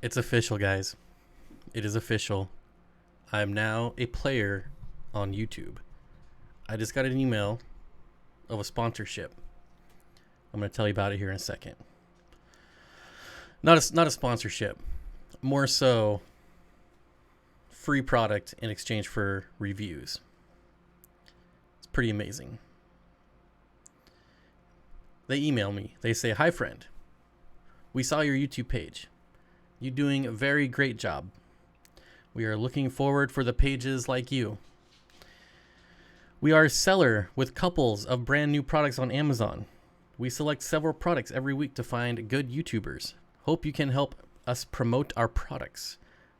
It's official, guys. It is official. I am now a player on YouTube. I just got an email of a sponsorship. I'm going to tell you about it here in a second. Not a sponsorship. More so free product in exchange for reviews. It's pretty amazing. They email me. They say, "Hi friend. We saw your YouTube page. You're doing a very great job. We are looking forward for the pages like you. We are a seller with couples of brand new products on Amazon. We select several products every week to find good YouTubers. Hope you can help us promote our products.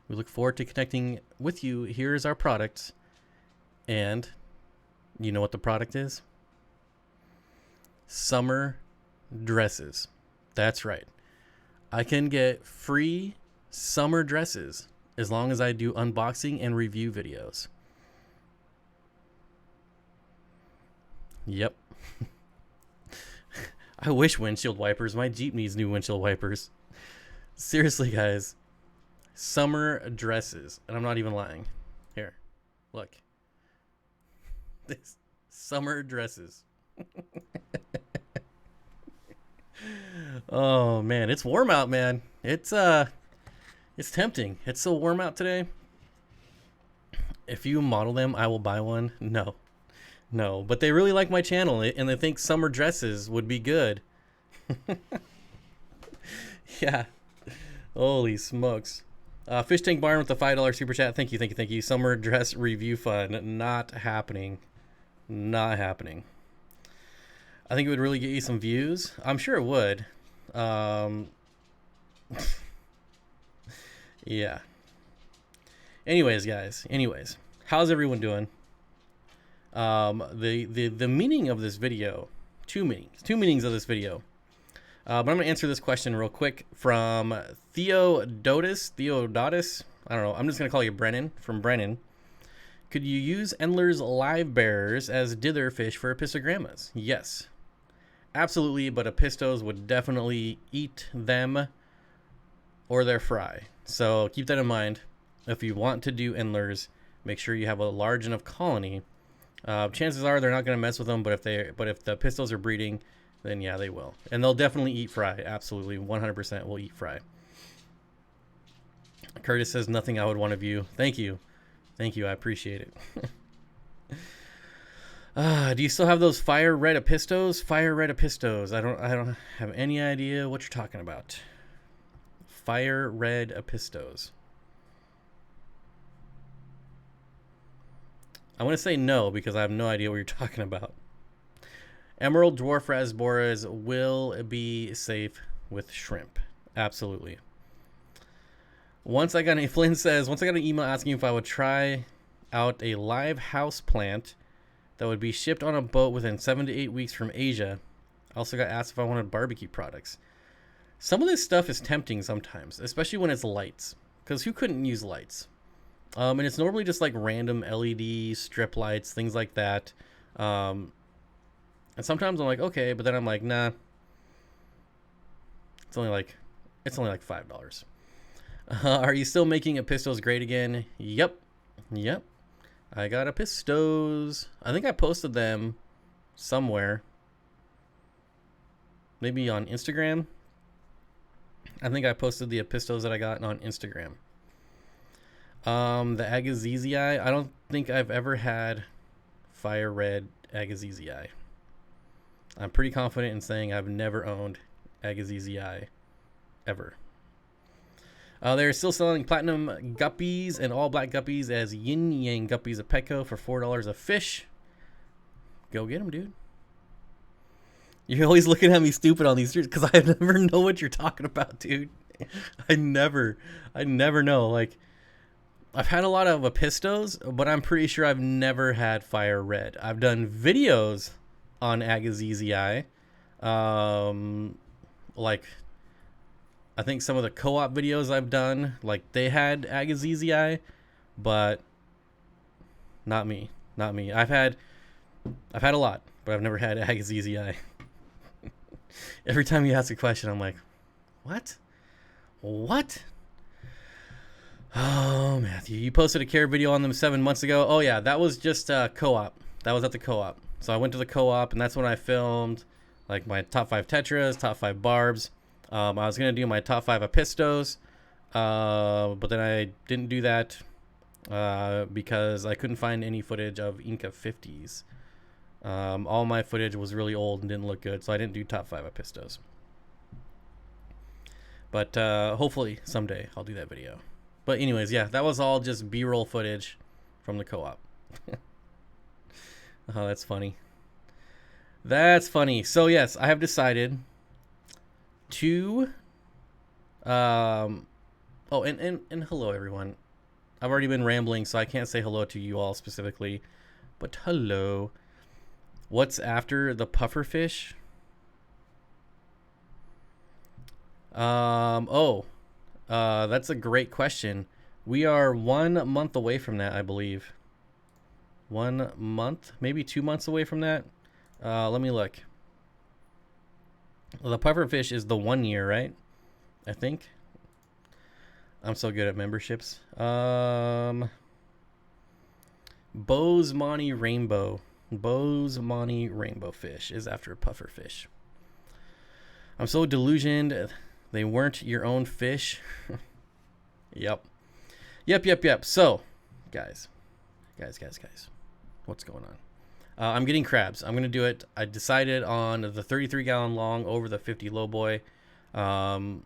We look forward to connecting with you. Here's our product." And you know what the product is? Summer dresses. That's right. I can get free summer dresses as long as I do unboxing and review videos. Yep. I wish windshield wipers. My Jeep needs new windshield wipers. Seriously, guys. Summer dresses. And I'm not even lying. Here. Look. This summer dresses. Oh man, it's warm out, man. It's tempting. It's so warm out today. If you model them, I will buy one. No, but they really like my channel and they think summer dresses would be good. Yeah. Holy smokes. Fish Tank Barn with the $5 super chat. Thank you. Summer dress review fun. Not happening. I think it would really get you some views. I'm sure it would. Yeah. Anyways, guys. How's everyone doing? The meaning of this video, two meanings of this video. But I'm gonna answer this question real quick from Theodotus. I don't know. I'm just gonna call you Brennan from Brennan. Could you use Endler's live bearers as dither fish for epistogrammas? Yes, absolutely. But epistos would definitely eat them or their fry. So keep that in mind. If you want to do Endlers, make sure you have a large enough colony. Chances are they're not going to mess with them, but if the pistos are breeding, then yeah, they will. And they'll definitely eat fry. Absolutely, 100% will eat fry. Curtis says, "Nothing I would want to view." Thank you. I appreciate it. Do you still have those fire red epistos? I don't have any idea what you're talking about. Fire red epistos. I want to say no because I have no idea what you're talking about. Emerald dwarf rasboras will be safe with shrimp. Absolutely. Flynn says, once I got an email asking if I would try out a live house plant that would be shipped on a boat within 7 to 8 weeks from Asia. I also got asked if I wanted barbecue products. Some of this stuff is tempting sometimes, especially when it's lights, because who couldn't use lights? And it's normally just like random LED strip lights, things like that. And sometimes I'm like, okay, but then I'm like, nah. It's only like $5. Are you still making epistos great again? Yep. I got epistos. I think I posted them somewhere. Maybe on Instagram. I think I posted the epistos that I got on Instagram. The Agazzizii, I don't think I've ever had fire red Agazzizii. I'm pretty confident in saying I've never owned Agazzizii ever. They're still selling platinum guppies and all black guppies as yin yang guppies at Petco for $4 a fish. Go get them, dude. You're always looking at me stupid on these streets because I never know what you're talking about, dude. I never know. Like, I've had a lot of epistos, but I'm pretty sure I've never had fire red. I've done videos on Agazzizii. Like, I think some of the co-op videos I've done, like, they had Agazzizii, but not me. I've had a lot, but I've never had Agazzizii. Every time you ask a question, I'm like, what? Oh, Matthew, you posted a care video on them 7 months ago. Oh yeah, that was just co-op. That was at the co-op. So I went to the co-op, and that's when I filmed like my top 5 tetras, top 5 barbs. I was gonna do my top 5 apistos, but then I didn't do that because I couldn't find any footage of Inca 50s. All my footage was really old and didn't look good, so I didn't do top 5 apistos. But hopefully someday I'll do that video. But anyways, yeah, that was all just B-roll footage from the co-op. Oh, that's funny. That's funny. So yes, I have decided to oh, and hello everyone. I've already been rambling, so I can't say hello to you all specifically, but hello. What's after the pufferfish? That's a great question. We are 1 month away from that, I believe. 1 month, maybe 2 months away from that. Let me look. Well, the pufferfish is the 1 year, right? I think. I'm so good at memberships. Bozemonte Rainbow. Bozemonte Rainbow Fish is after a pufferfish. I'm so delusioned. They weren't your own fish. Yep. So, guys. What's going on? I'm getting crabs. I'm going to do it. I decided on the 33-gallon long over the 50 low boy. And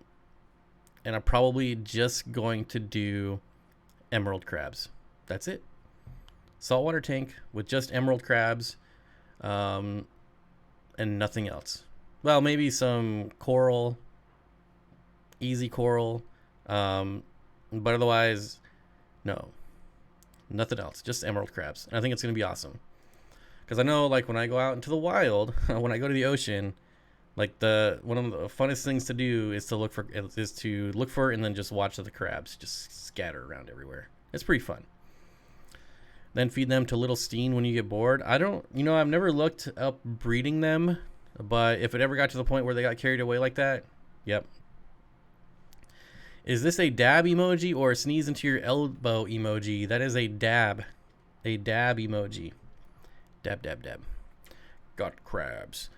I'm probably just going to do emerald crabs. That's it. Saltwater tank with just emerald crabs and nothing else. Well, maybe some coral, easy coral, but otherwise, no, nothing else, just emerald crabs. And I think it's going to be awesome. Because I know, like, when I go out into the wild, when I go to the ocean, like, one of the funnest things to do is to look for and then just watch the crabs just scatter around everywhere. It's pretty fun. Then feed them to little Steen when you get bored. I've never looked up breeding them, but if it ever got to the point where they got carried away like that, yep. Is this a dab emoji or a sneeze into your elbow emoji? That is a dab. A dab emoji. Dab. Got crabs.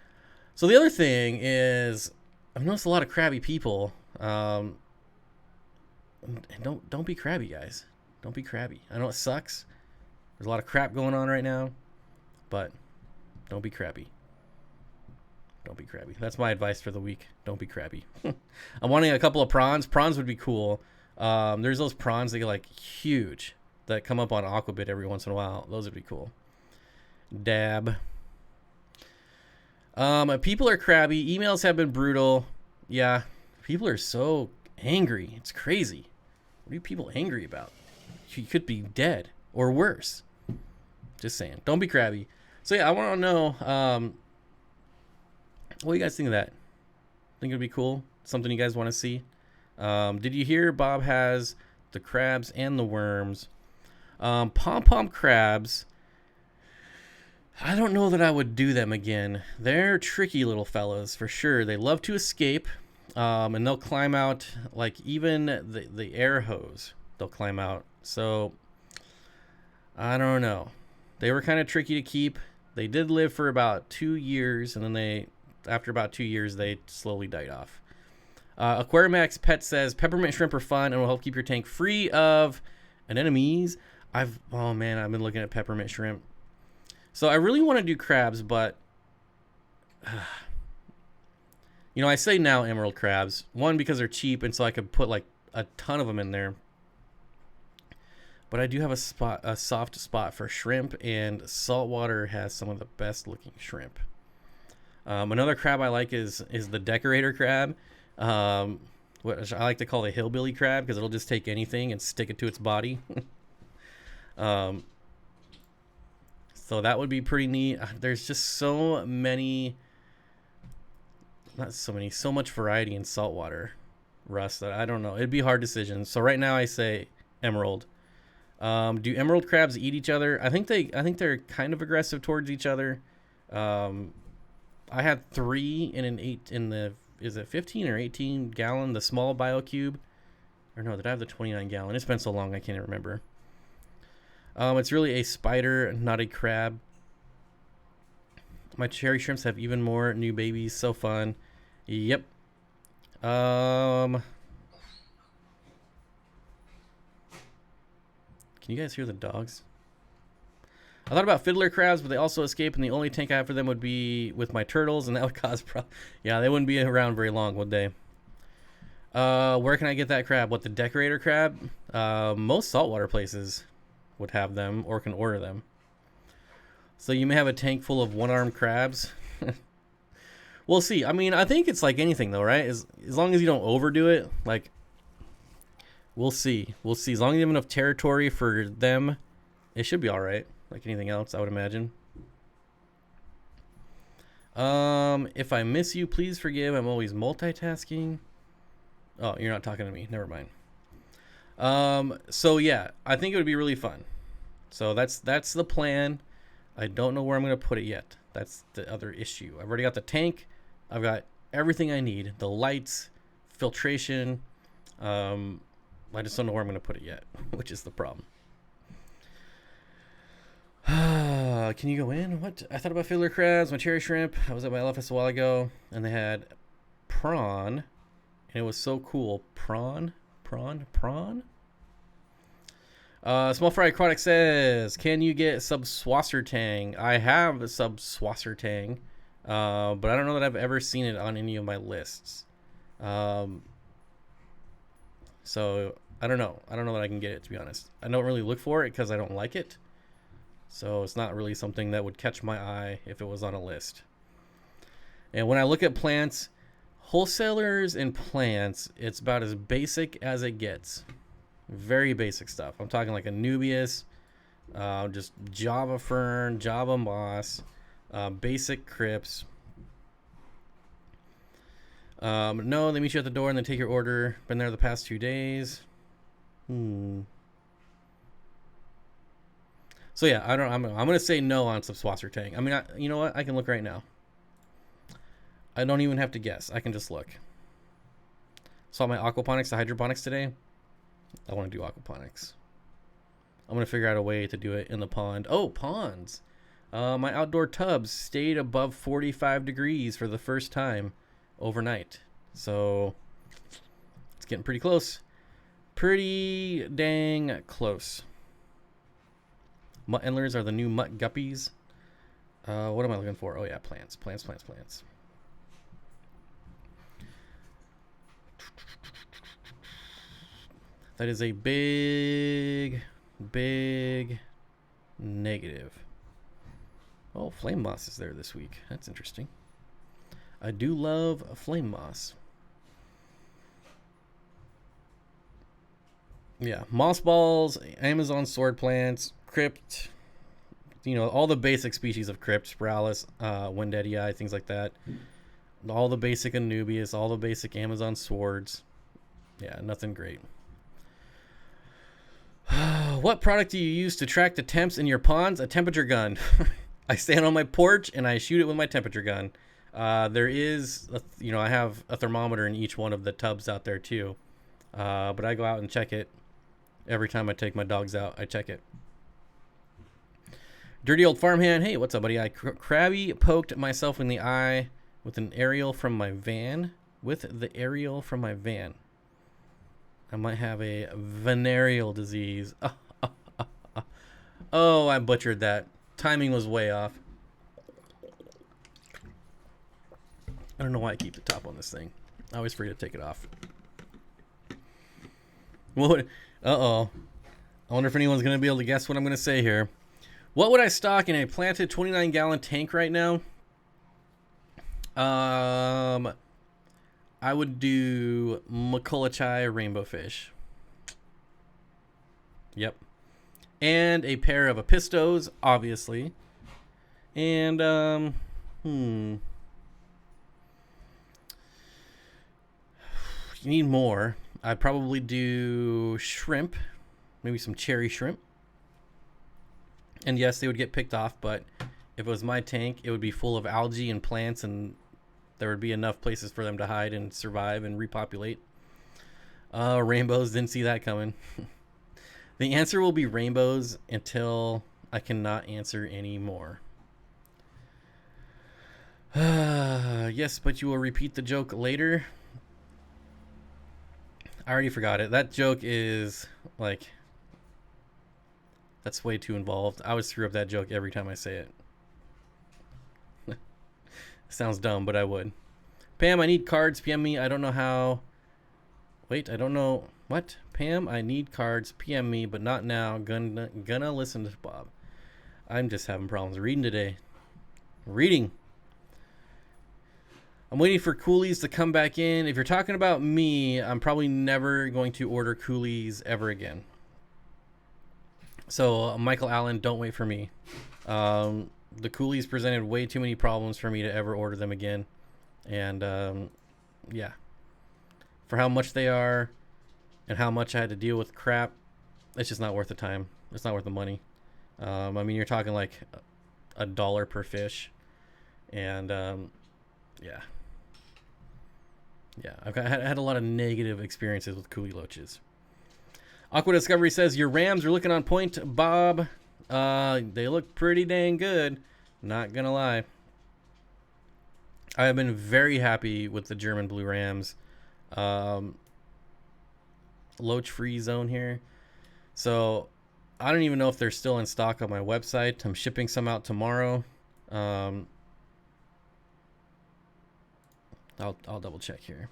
So the other thing is, I've noticed a lot of crabby people. And don't be crabby, guys. Don't be crabby. I know it sucks. There's a lot of crap going on right now, but don't be crabby. Don't be crabby. That's my advice for the week. Don't be crabby. I'm wanting a couple of prawns. Prawns would be cool. There's those prawns that get like huge that come up on Aquabit every once in a while. Those would be cool. Dab. People are crabby. Emails have been brutal. Yeah, people are so angry. It's crazy. What are people angry about? You could be dead or worse. Just saying. Don't be crabby. So yeah, I want to know what do you guys think of that? Think it'd be cool? Something you guys want to see? Did you hear Bob has the crabs and the worms? Pom-pom crabs. I don't know that I would do them again. They're tricky little fellows for sure. They love to escape, and they'll climb out like even the air hose. They'll climb out. So I don't know. They were kind of tricky to keep. They did live for about 2 years, and then after about 2 years, they slowly died off. Aquarium X Pet says peppermint shrimp are fun and will help keep your tank free of anemones. Oh man, I've been looking at peppermint shrimp. So I really want to do crabs, but I say now emerald crabs. One, because they're cheap, and so I could put like a ton of them in there. But I do have a soft spot for shrimp, and Saltwater has some of the best looking shrimp. Another crab I like is the decorator crab, which I like to call the hillbilly crab because it'll just take anything and stick it to its body. So that would be pretty neat. There's just so much variety in saltwater, Russ, that I don't know. It'd be a hard decision. So right now I say emerald. Do emerald crabs eat each other? I think they're kind of aggressive towards each other. I had 3 in is it 15 or 18 gallon, the small BioCube. Or no, did I have the 29 gallon? It's been so long I can't remember. It's really a spider, not a crab. My cherry shrimps have even more new babies. So fun. Yep. Can you guys hear the dogs? I thought about fiddler crabs, but they also escape, and the only tank I have for them would be with my turtles, and that would cause yeah, they wouldn't be around very long, would they? Where can I get that crab? What, the decorator crab? Most saltwater places would have them or can order them. So you may have a tank full of one-armed crabs. We'll see. I mean, I think it's like anything, though, right? As long as you don't overdo it, like, we'll see. We'll see. As long as you have enough territory for them, it should be all right. Like anything else, I would imagine. If I miss you, please forgive. I'm always multitasking. Oh, you're not talking to me. Never mind. So yeah, I think it would be really fun. So that's the plan. I don't know where I'm going to put it yet. That's the other issue. I've already got the tank. I've got everything I need. The lights, filtration. I just don't know where I'm going to put it yet, which is the problem. Can you go in? What? I thought about fiddler crabs, my cherry shrimp. I was at my LFS a while ago, and they had prawn, and it was so cool. Prawn. Small Fry Aquatics says, can you get Subswasser Tang? I have a Subswasser Tang, but I don't know that I've ever seen it on any of my lists. So I don't know. I don't know that I can get it, to be honest. I don't really look for it because I don't like it. So it's not really something that would catch my eye if it was on a list. And when I look at plants, wholesalers and plants, it's about as basic as it gets. Very basic stuff. I'm talking like Anubias, just Java Fern, Java Moss, basic Crypts. No, they meet you at the door and then take your order. Been there the past 2 days. So yeah, I'm gonna say no on Subswasser Tang. I mean, you know what? I can look right now. I don't even have to guess. I can just look. Saw my aquaponics, the hydroponics today. I want to do aquaponics. I'm gonna figure out a way to do it in the pond. Oh, ponds! My outdoor tubs stayed above 45 degrees for the first time overnight. So it's getting pretty close. Pretty dang close. Mutt endlers are the new mutt guppies. What am I looking for? Oh yeah, plants. That is a big negative. Oh, flame moss is there this week. That's interesting. I do love flame moss. Yeah, moss balls, Amazon sword plants, crypt, you know, all the basic species of crypt, Spiralis, Wendedii, things like that. All the basic Anubias, all the basic Amazon swords. Yeah, nothing great. What product do you use to track the temps in your ponds? A temperature gun. I stand on my porch and I shoot it with my temperature gun. There is, I have a thermometer in each one of the tubs out there too. But I go out and check it. Every time I take my dogs out, I check it. Dirty old farmhand. Hey, what's up, buddy? I crabby poked myself in the eye with an aerial from my van. I might have a venereal disease. Oh, I butchered that. Timing was way off. I don't know why I keep the top on this thing. I always forget to take it off. What? Uh-oh. I wonder if anyone's going to be able to guess what I'm going to say here. What would I stock in a planted 29-gallon tank right now? I would do Makulachai rainbow fish. Yep. And a pair of Apistos, obviously. And, you need more. I'd probably do shrimp. Maybe some cherry shrimp. And yes, they would get picked off, but if it was my tank, it would be full of algae and plants, and there would be enough places for them to hide and survive and repopulate. Rainbows, didn't see that coming. The answer will be rainbows until I cannot answer anymore. Yes, but you will repeat the joke later. I already forgot it. That joke is like, that's way too involved. I would screw up that joke every time I say it. Sounds dumb, but I would. Pam, I need cards. PM me. I don't know how. Wait, I don't know. What? Pam, I need cards. PM me, but not now. Gonna listen to Bob. I'm just having problems reading today. Reading. I'm waiting for coolies to come back in. If you're talking about me, I'm probably never going to order coolies ever again. So, Michael Allen, don't wait for me. The coolies presented way too many problems for me to ever order them again. And, yeah. For how much they are and how much I had to deal with crap, it's just not worth the time. It's not worth the money. I mean, you're talking like $1 per fish. And, yeah. Yeah, I had a lot of negative experiences with coolie loaches. Aqua Discovery says, your Rams are looking on point, Bob. They look pretty dang good. Not gonna lie. I have been very happy with the German Blue Rams. Loach free zone here. So, I don't even know if they're still in stock on my website. I'm shipping some out tomorrow. I'll double check here.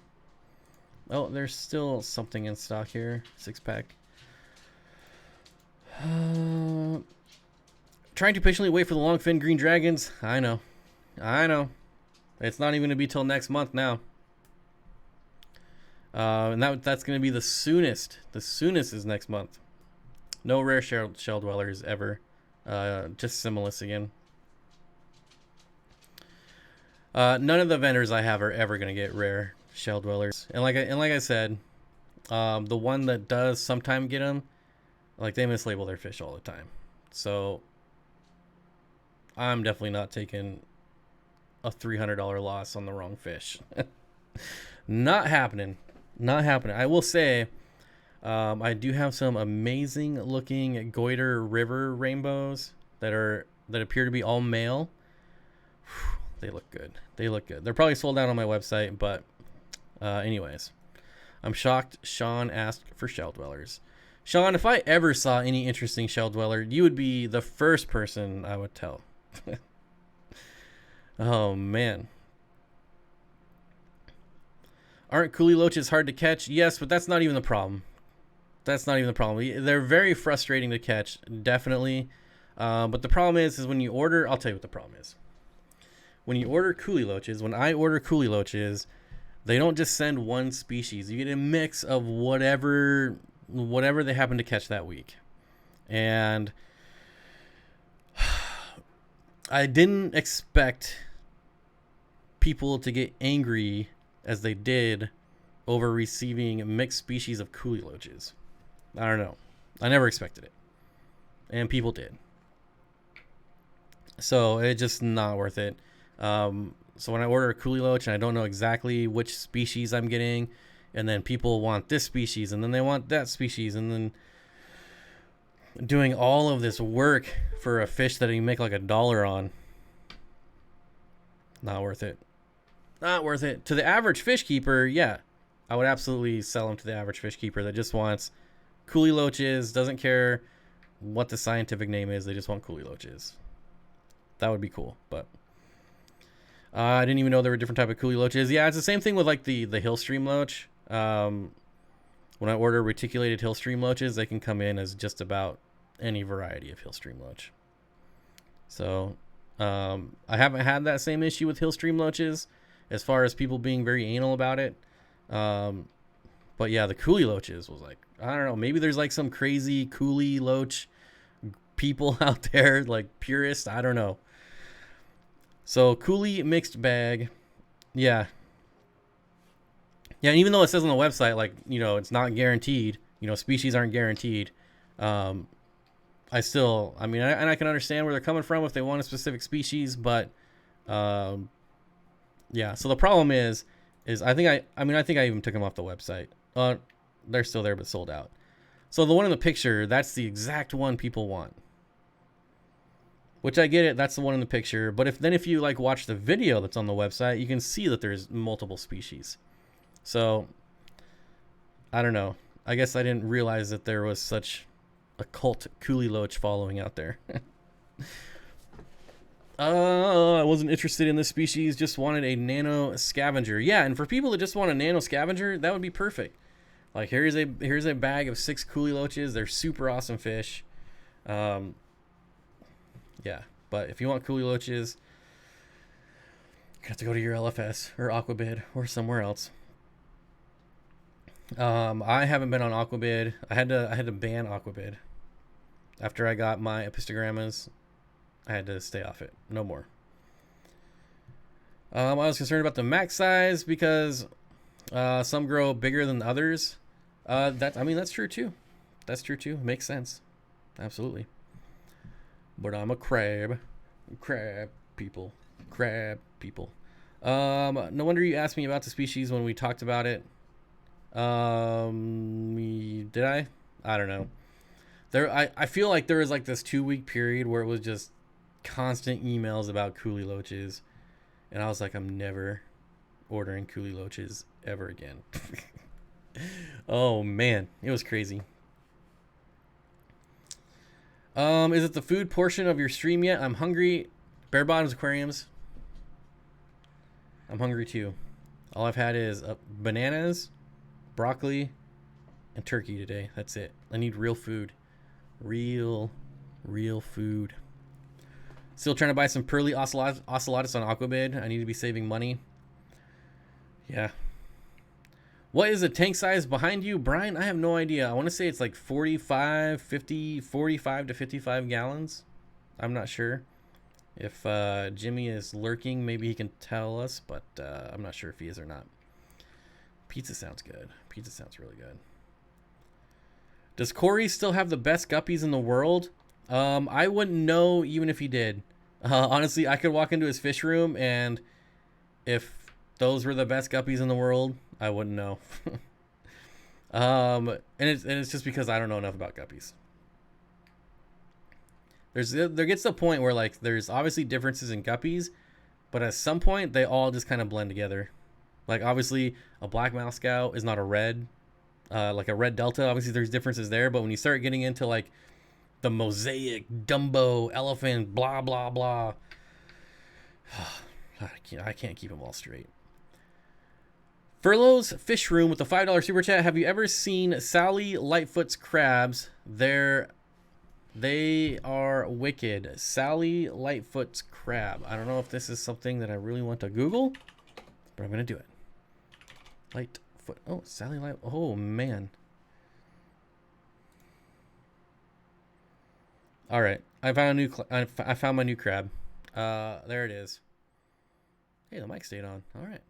Oh, there's still something in stock here. 6-pack. Trying to patiently wait for the longfin green dragons. I know. It's not even going to be till next month now. And that's going to be the soonest. The soonest is next month. No rare shell dwellers ever. Just Similis again. None of the vendors I have are ever going to get rare shell dwellers. And like I said, the one that does sometime get them, like they mislabel their fish all the time. So I'm definitely not taking a $300 loss on the wrong fish. Not happening. Not happening. I will say, I do have some amazing looking Goiter River rainbows that appear to be all male. They look good. They look good. They're probably sold out on my website, but anyways. I'm shocked Sean asked for shell dwellers. Sean, if I ever saw any interesting shell dweller, you would be the first person I would tell. Oh, man. Aren't coolie loaches hard to catch? Yes, but that's not even the problem. That's not even the problem. They're very frustrating to catch, definitely. But the problem is when you order, I'll tell you what the problem is. When you order coolie loaches, when I order coolie loaches, they don't just send one species. You get a mix of whatever they happen to catch that week. And I didn't expect people to get angry as they did over receiving mixed species of coolie loaches. I don't know. I never expected it. And people did. So it's just not worth it. So when I order a coolie loach and I don't know exactly which species I'm getting, and then people want this species and then they want that species, and then doing all of this work for a fish that you make like $1 on, not worth it. Not worth it. To the average fish keeper, yeah, I would absolutely sell them to the average fish keeper that just wants coolie loaches, doesn't care what the scientific name is, they just want coolie loaches. That would be cool, but I didn't even know there were different type of coolie loaches. Yeah, it's the same thing with like the Hillstream loach. When I order reticulated Hillstream loaches, they can come in as just about any variety of Hillstream loach. So I haven't had that same issue with Hillstream loaches as far as people being very anal about it. But yeah, the coolie loaches was like, I don't know, maybe there's like some crazy coolie loach people out there, like purists, I don't know. So coolie mixed bag, yeah. Yeah, and even though it says on the website, like, you know, it's not guaranteed, you know, species aren't guaranteed. I mean, I can understand where they're coming from if they want a specific species, but yeah. So the problem is I think I even took them off the website. they're still there but sold out. So the one in the picture, that's the exact one people want. Which I get it, that's the one in the picture. But if you like watch the video that's on the website, you can see that there's multiple species. So I don't know. I guess I didn't realize that there was such a cult Coolie Loach following out there. I wasn't interested in this species, just wanted a nano scavenger. Yeah, and for people that just want a nano scavenger, that would be perfect. Like here's a bag of 6 Coolie Loaches. They're super awesome fish. Yeah, but if you want Coolie Loaches, you have to go to your LFS or Aquabid or somewhere else. I haven't been on Aquabid. I had to ban Aquabid after I got my epistogrammas. I had to stay off it. No more. I was concerned about the max size because some grow bigger than others. That's true too. That's true too. Makes sense. Absolutely. But I'm a crab people. No wonder you asked me about the species when we talked about it. Did I? I don't know. I feel like there was like this 2-week period where it was just constant emails about Coolie Loaches, and I was like, I'm never ordering Coolie Loaches ever again. Oh man, it was crazy. Is it the food portion of your stream yet? I'm hungry. Bare Bottoms Aquariums. I'm hungry too. All I've had is bananas, broccoli, and turkey today. That's it. I need real food. Real food. Still trying to buy some pearly ocelotus on Aquabid. I need to be saving money. Yeah. What is the tank size behind you, Brian? I have no idea. I want to say it's like 45 to 55 gallons. I'm not sure. If Jimmy is lurking, maybe he can tell us, but I'm not sure if he is or not. Pizza sounds good. Pizza sounds really good. Does Corey still have the best guppies in the world? I wouldn't know even if he did. Honestly, I could walk into his fish room, and if those were the best guppies in the world, I wouldn't know. And it's just because I don't know enough about guppies. There gets to a point where like there's obviously differences in guppies, but at some point they all just kind of blend together. Like obviously a black mouthscout is not a red, like a red delta. Obviously there's differences there, but when you start getting into like the mosaic, Dumbo, elephant, blah blah blah, I can't keep them all straight. Furlough's Fish Room with the $5 super chat. Have you ever seen Sally Lightfoot's crabs? They are wicked. Sally Lightfoot's crab. I don't know if this is something that I really want to Google, but I'm gonna do it. Lightfoot. Oh, Sally Light. Oh man. All right, I found I found my new crab. There it is. Hey, the mic stayed on. All right.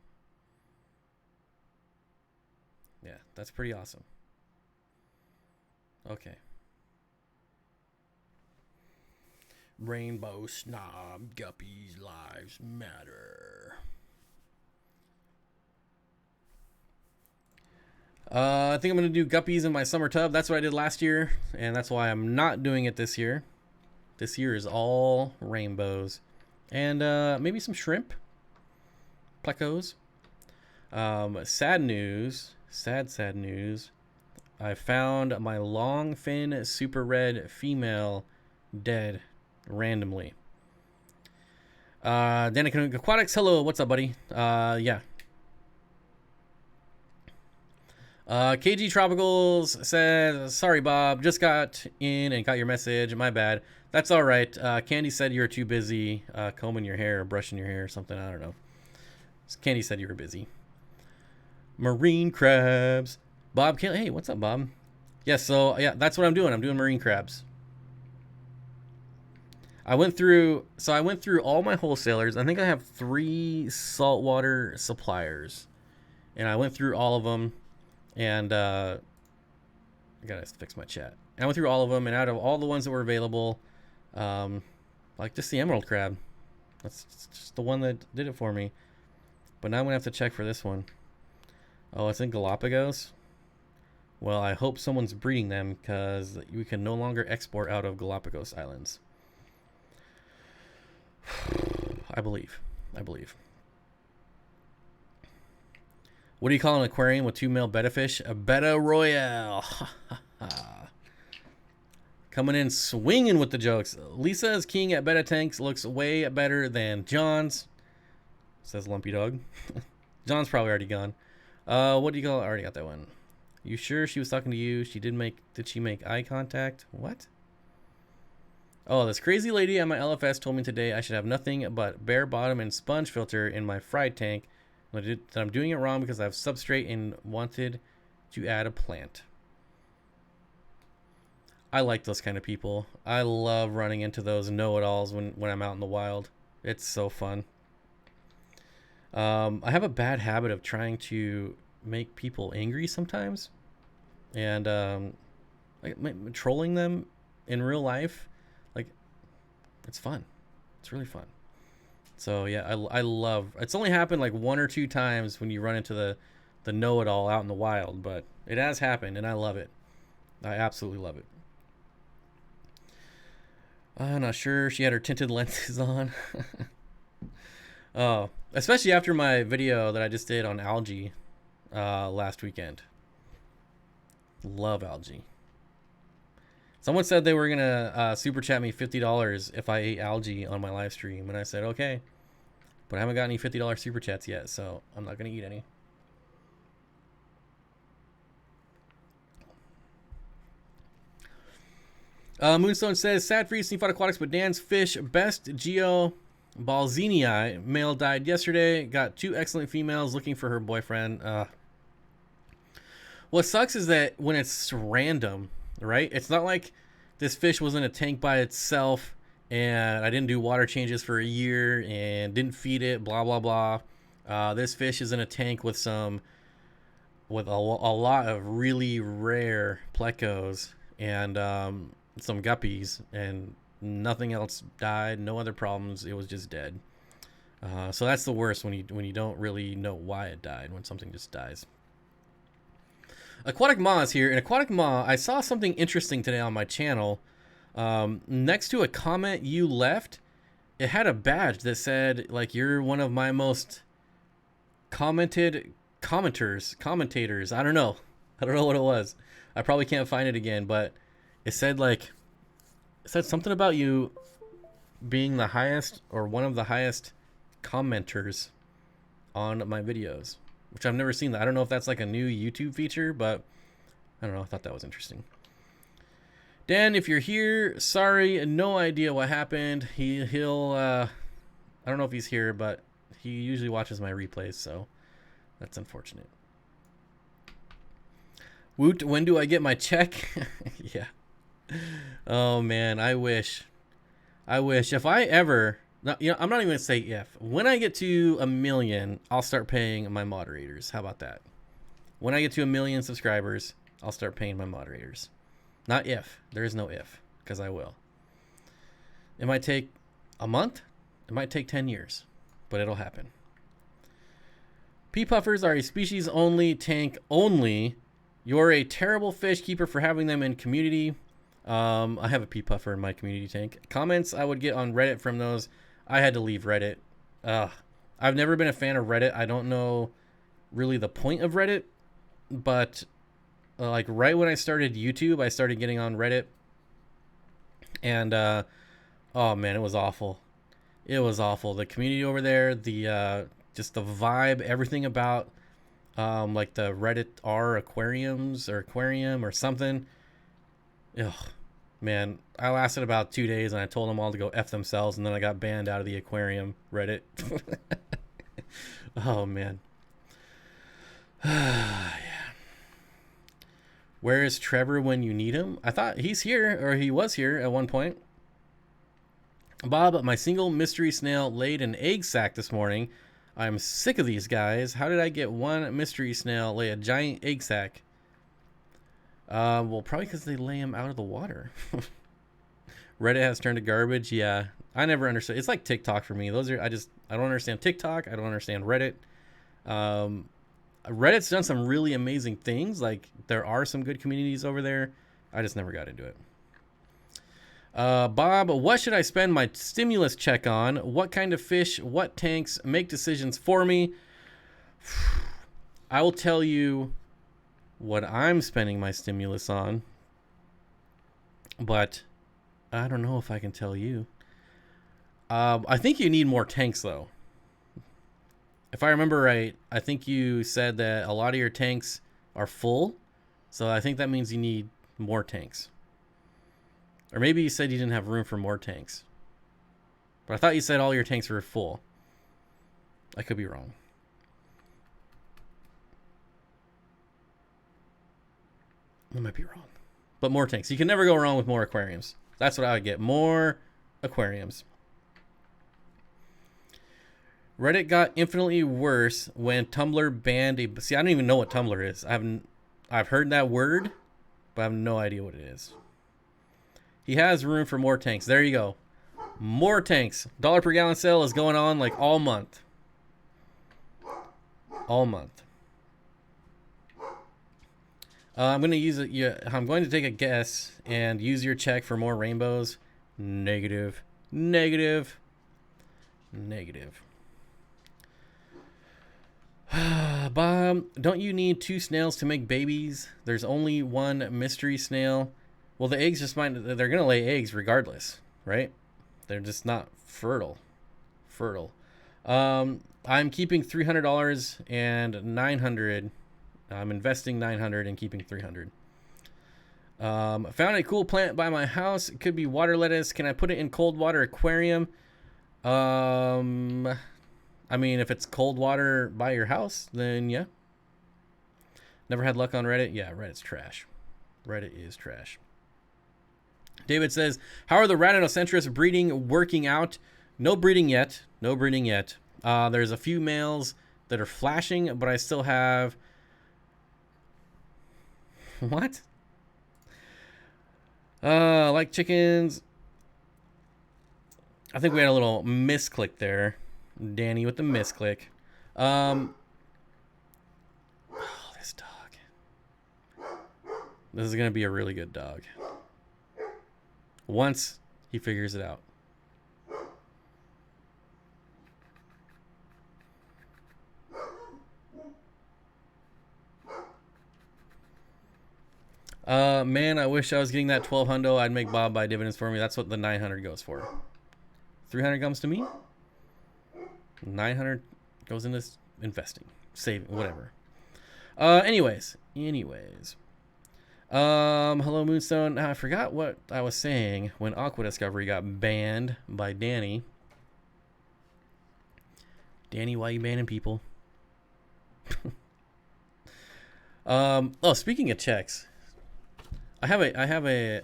Yeah, that's pretty awesome. Okay. Rainbow Snob Guppies Lives Matter. I think I'm going to do guppies in my summer tub. That's what I did last year, and that's why I'm not doing it this year. This year is all rainbows. And maybe some shrimp. Plecos. Sad news. Sad news. I found my longfin super red female dead randomly. Danica Aquatics, hello, what's up, buddy? Yeah. KG Tropicals says, sorry, Bob, just got in and got your message. My bad. That's all right. Candy said you were too busy combing your hair or brushing your hair or something. I don't know. Candy said you were busy. Marine crabs. Bob, hey, what's up, Bob? Yeah, so yeah, that's what I'm doing. I'm doing marine crabs. I went through all my wholesalers. I think I have 3 saltwater suppliers, and I went through all of them. And I gotta fix my chat. I went through all of them, and out of all the ones that were available, like just the emerald crab, that's just the one that did it for me. But now I'm gonna have to check for this one. Oh, it's in Galapagos. Well, I hope someone's breeding them because we can no longer export out of Galapagos Islands. I believe. What do you call an aquarium with 2 male betta fish? A betta royale. Coming in swinging with the jokes. Lisa's king at betta tanks looks way better than John's, says Lumpy Dog. John's probably already gone. What do you call it? I already got that one. You sure she was talking to you? Did she make eye contact? What? Oh, this crazy lady at my LFS told me today I should have nothing but bare bottom and sponge filter in my fried tank. That I'm doing it wrong because I have substrate and wanted to add a plant. I like those kind of people. I love running into those know-it-alls when I'm out in the wild. It's so fun. I have a bad habit of trying to make people angry sometimes, and like trolling them in real life. Like, it's fun. It's really fun. So yeah, I love. It's only happened like 1 or 2 times when you run into the know-it-all out in the wild, but it has happened, and I love it. I absolutely love it. I'm not sure. She had her tinted lenses on. Oh, especially after my video that I just did on algae last weekend. Love algae. Someone said they were going to super chat me $50 if I ate algae on my live stream. And I said, okay. But I haven't got any $50 super chats yet, so I'm not going to eat any. Moonstone says, sad for you, Steenfott Aquatics, but Dan's fish best Geo Balzinii male died yesterday. Got 2 excellent females looking for her boyfriend. What sucks is that when it's random, right? It's not like this fish was in a tank by itself and I didn't do water changes for a year and didn't feed it, blah, blah, blah. This fish is in a tank with a lot of really rare plecos and some guppies, and nothing else died, no other problems. It was just dead. So that's the worst when you don't really know why it died, when something just dies. Aquatic Ma is here, and Aquatic Ma, I saw something interesting today on my channel. Next to a comment you left, it had a badge that said, like, you're one of my most commentators. I don't know what it was. I probably can't find it again, but it said something about you being the highest or one of the highest commenters on my videos, which I've never seen that. I don't know if that's like a new YouTube feature, but I don't know. I thought that was interesting. Dan, if you're here, sorry, no idea what happened. He'll I don't know if he's here, but he usually watches my replays, so that's unfortunate. Woot, when do I get my check? Yeah. Oh man, I wish if I ever, I'm not even gonna say if, when I get to 1 million, I'll start paying my moderators. How about that? When I get to 1 million subscribers, I'll start paying my moderators. Not if. There is no if, because I will. It might take a month. It might take 10 years, but it'll happen. Pea puffers are a species only, tank only. You're a terrible fish keeper for having them in community. I have a pea puffer in my community tank. Comments I would get on Reddit from those, I had to leave Reddit. I've never been a fan of Reddit. I don't know really the point of Reddit, but like right when I started YouTube, I started getting on Reddit, and oh man, it was awful. It was awful. The community over there, the just the vibe, everything about like the Reddit R aquariums or aquarium or something. Ugh, man, I lasted about 2 days and I told them all to go F themselves, and then I got banned out of the aquarium Reddit. Oh, man. Yeah. Where is Trevor when you need him? I thought he's here, or he was here at one point. Bob, my single mystery snail laid an egg sac this morning. I'm sick of these guys. How did I get one mystery snail lay a giant egg sac? Well, probably because they lay them out of the water. Reddit has turned to garbage. Yeah, I never understood. It's like TikTok for me. I don't understand TikTok. I don't understand Reddit. Reddit's done some really amazing things. Like, there are some good communities over there. I just never got into it. Bob, what should I spend my stimulus check on? What kind of fish? What tanks? Make decisions for me. I will tell you what I'm spending my stimulus on, but I don't know if I can tell you. I think you need more tanks, though. If I remember right, I think you said that a lot of your tanks are full, so I think that means you need more tanks. Or maybe you said you didn't have room for more tanks. But I thought you said all your tanks were full. I could be wrong. I might be wrong. But more tanks. You can never go wrong with more aquariums. That's what I would get. More aquariums. Reddit got infinitely worse when Tumblr banned a... See, I don't even know what Tumblr is. I've heard that word, but I have no idea what it is. He has room for more tanks. There you go. More tanks. $1 per gallon sale is going on like all month. All month. I'm going to use it. Yeah, I'm going to take a guess and use your check for more rainbows. Negative. Negative. Negative. Bob, don't you need 2 snails to make babies? There's only one mystery snail. Well, the eggs just might... They're going to lay eggs regardless, right? They're just not fertile. I'm keeping $300 and $900. I'm investing $900 and keeping $300. Found a cool plant by my house. It could be water lettuce. Can I put it in cold water aquarium? I mean, if it's cold water by your house, then yeah. Never had luck on Reddit? Yeah, Reddit's trash. Reddit is trash. David says, how are the Rhamnocentrus breeding working out? No breeding yet. No breeding yet. There's a few males that are flashing, but I still have... What? Like chickens. I think we had a little misclick there. Danny with the misclick. Oh, this dog. This is going to be a really good dog. Once he figures it out. Man, I wish I was getting that 12 hundo. I'd make Bob buy dividends for me. That's what the 900 goes for. 300 comes to me. 900 goes into investing, saving, whatever. Anyways. Hello, Moonstone. Now, I forgot what I was saying when Aqua Discovery got banned by Danny. Danny, why you banning people? Oh, speaking of checks, I have a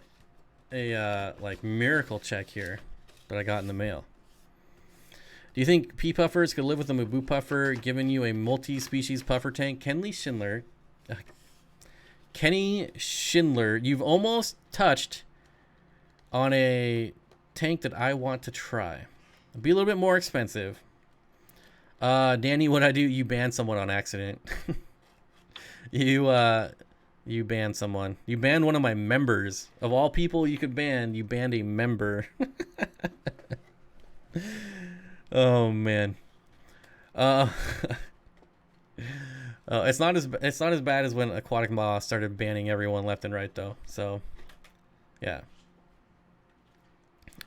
like miracle check here that I got in the mail. Do you think pea puffers could live with a Mabu puffer, giving you a multi-species puffer tank? Kenny Schindler, you've almost touched on a tank that I want to try. It'll be a little bit more expensive. Danny, what I do? You banned someone on accident. You banned someone. You banned one of my members. Of all people you could ban, you banned a member. Oh man. It's not as bad as when Aquatic Moss started banning everyone left and right though. So, yeah.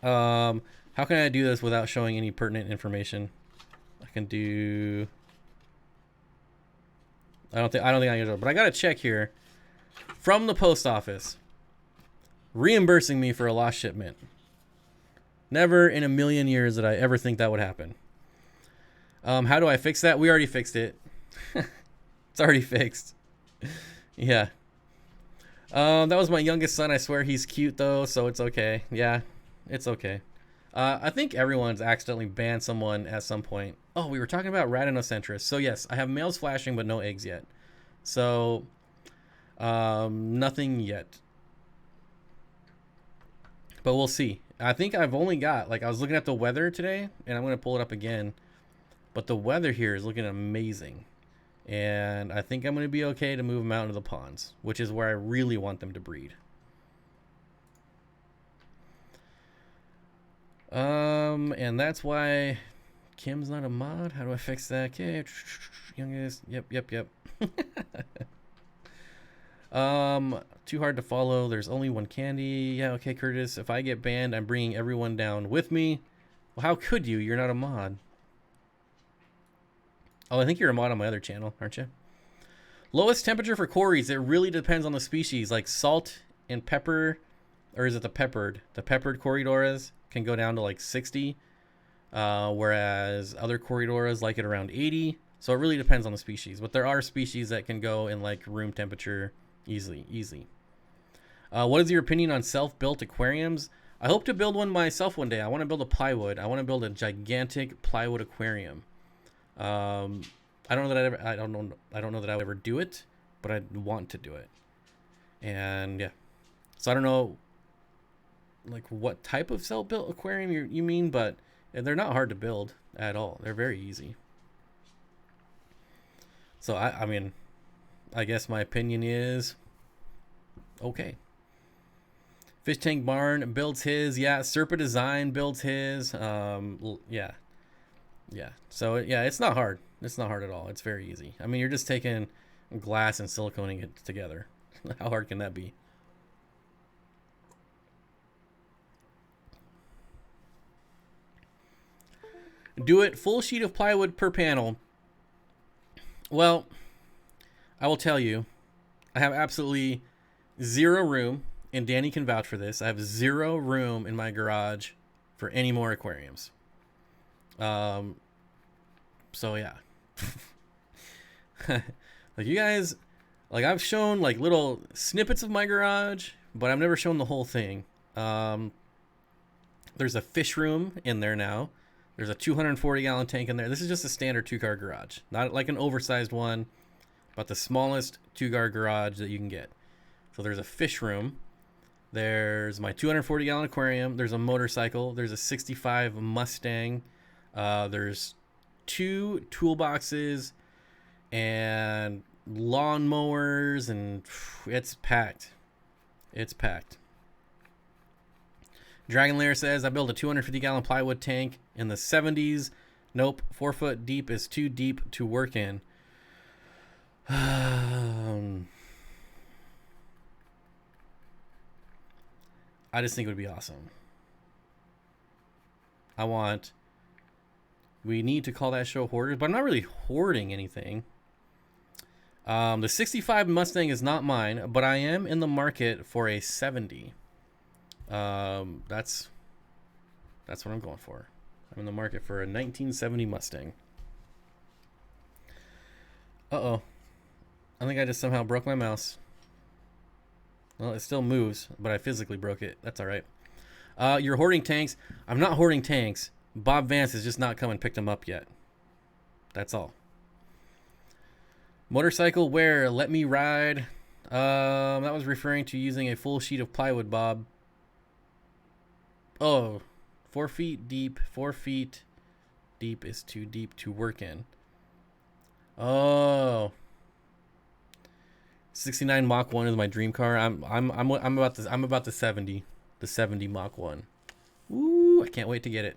How can I do this without showing any pertinent information? I can do. I don't think I can do it, but I got a check here from the post office reimbursing me for a lost shipment. Never in a million years did I ever think that would happen. How do I fix that? We already fixed it. It's already fixed. Yeah. That was my youngest son. I swear he's cute though, so it's okay. Yeah, it's okay. I think everyone's accidentally banned someone at some point. Oh, we were talking about Rhamnocentrus. So yes, I have males flashing, but no eggs yet. So, nothing yet. But we'll see. I think I've only got, like, I was looking at the weather today, and I'm going to pull it up again. But the weather here is looking amazing. And I think I'm going to be okay to move them out into the ponds, which is where I really want them to breed. And that's why Kim's not a mod. How do I fix that? Okay, youngest. Yep. Too hard to follow. There's only one candy. Yeah, okay, Curtis. If I get banned, I'm bringing everyone down with me. Well, how could you? You're not a mod. Oh, I think you're a mod on my other channel, aren't you? Lowest temperature for cories. It really depends on the species. Like salt and pepper, or is it the peppered? The peppered Corydoras can go down to like 60, whereas other Corydoras like it around 80. So it really depends on the species. But there are species that can go in like room temperature easily. What is your opinion on self-built aquariums? I hope to build one myself one day. I want to build a plywood. I want to build a gigantic plywood aquarium. I don't know that I would ever do it, but I want to do it. And yeah, so I don't know like what type of self-built aquarium you mean, but they're not hard to build at all. They're very easy. So I mean, I guess my opinion is okay. Fish Tank Barn builds his. Yeah, Serpa Design builds his. Yeah. So yeah, it's not hard. It's not hard at all. It's very easy. I mean, you're just taking glass and siliconing it together. How hard can that be? Do it full sheet of plywood per panel. Well, I will tell you, I have absolutely zero room, and Danny can vouch for this. I have zero room in my garage for any more aquariums. So yeah. Like you guys, like I've shown like little snippets of my garage, but I've never shown the whole thing. There's a fish room in there now. There's a 240-gallon tank in there. This is just a standard 2-car garage, not like an oversized one, but the smallest 2-car garage that you can get. So there's a fish room. There's my 240-gallon aquarium. There's a motorcycle. There's a 65 Mustang. There's 2 toolboxes and lawnmowers, and it's packed. It's packed. Dragon Lair says, I built a 250-gallon plywood tank in the 70s. Nope, 4 foot deep is too deep to work in. I just think it would be awesome. We need to call that show Hoarders, but I'm not really hoarding anything. The 65 Mustang is not mine, but I am in the market for a 70. That's what I'm going for. I'm in the market for a 1970 Mustang. Uh-oh. I think I just somehow broke my mouse. Well, it still moves, but I physically broke it. That's all right. You're hoarding tanks. I'm not hoarding tanks. Bob Vance has just not come and picked them up yet. That's all. Motorcycle where? Let me ride. That was referring to using a full sheet of plywood, Bob. Oh, 4 feet deep. 4 feet deep is too deep to work in. Oh. 69 Mach 1 is my dream car. I'm about the 70. The 70 Mach 1. Ooh, I can't wait to get it.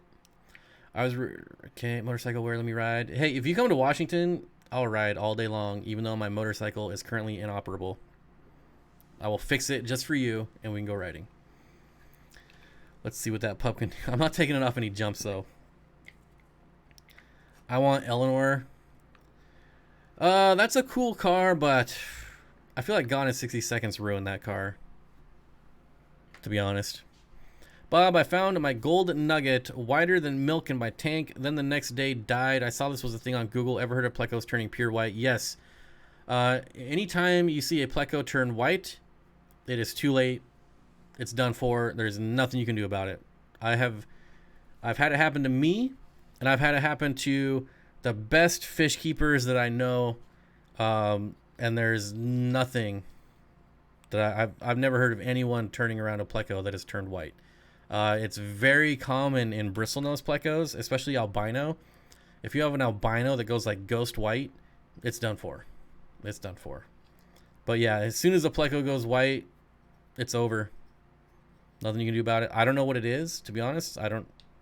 Okay, motorcycle where? Let me ride. Hey, if you come to Washington, I'll ride all day long, even though my motorcycle is currently inoperable. I will fix it just for you, and we can go riding. Let's see what that pup can do. I'm not taking it off any jumps, though. I want Eleanor. That's a cool car, but I feel like Gone in 60 Seconds ruined that car, to be honest. Bob, I found my gold nugget whiter than milk in my tank, then the next day died. I saw this was a thing on Google. Ever heard of plecos turning pure white? Yes. Anytime you see a pleco turn white, it is too late. It's done for. There's nothing you can do about it. I've had it happen to me, and I've had it happen to the best fish keepers that I know, and there's nothing that I've never heard of anyone turning around a pleco that has turned white. It's very common in bristlenose plecos, especially albino. If you have an albino that goes like ghost white, it's done for. It's done for. But yeah, as soon as the pleco goes white, it's over. Nothing you can do about it. I don't know what it is, to be honest.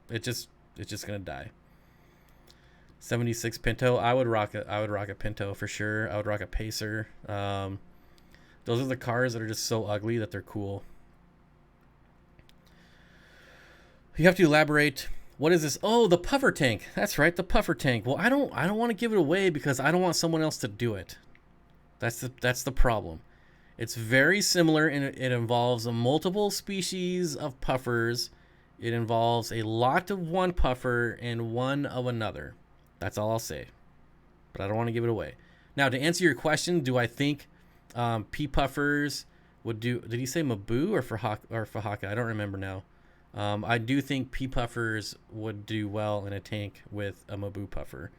It's just gonna die. 76 Pinto. I would rock a Pinto for sure. I would rock a Pacer. Those are the cars that are just so ugly that they're cool. You have to elaborate. What is this? Oh, the puffer tank. That's right, the puffer tank. Well, I don't want to give it away because I don't want someone else to do it. That's the problem. It's very similar, and it involves multiple species of puffers. It involves a lot of one puffer and one of another. That's all I'll say. But I don't want to give it away. Now, to answer your question, do I think pea puffers would do? Did he say Mabu or Fahaka? I don't remember now. I do think pea puffers would do well in a tank with a Mabu puffer.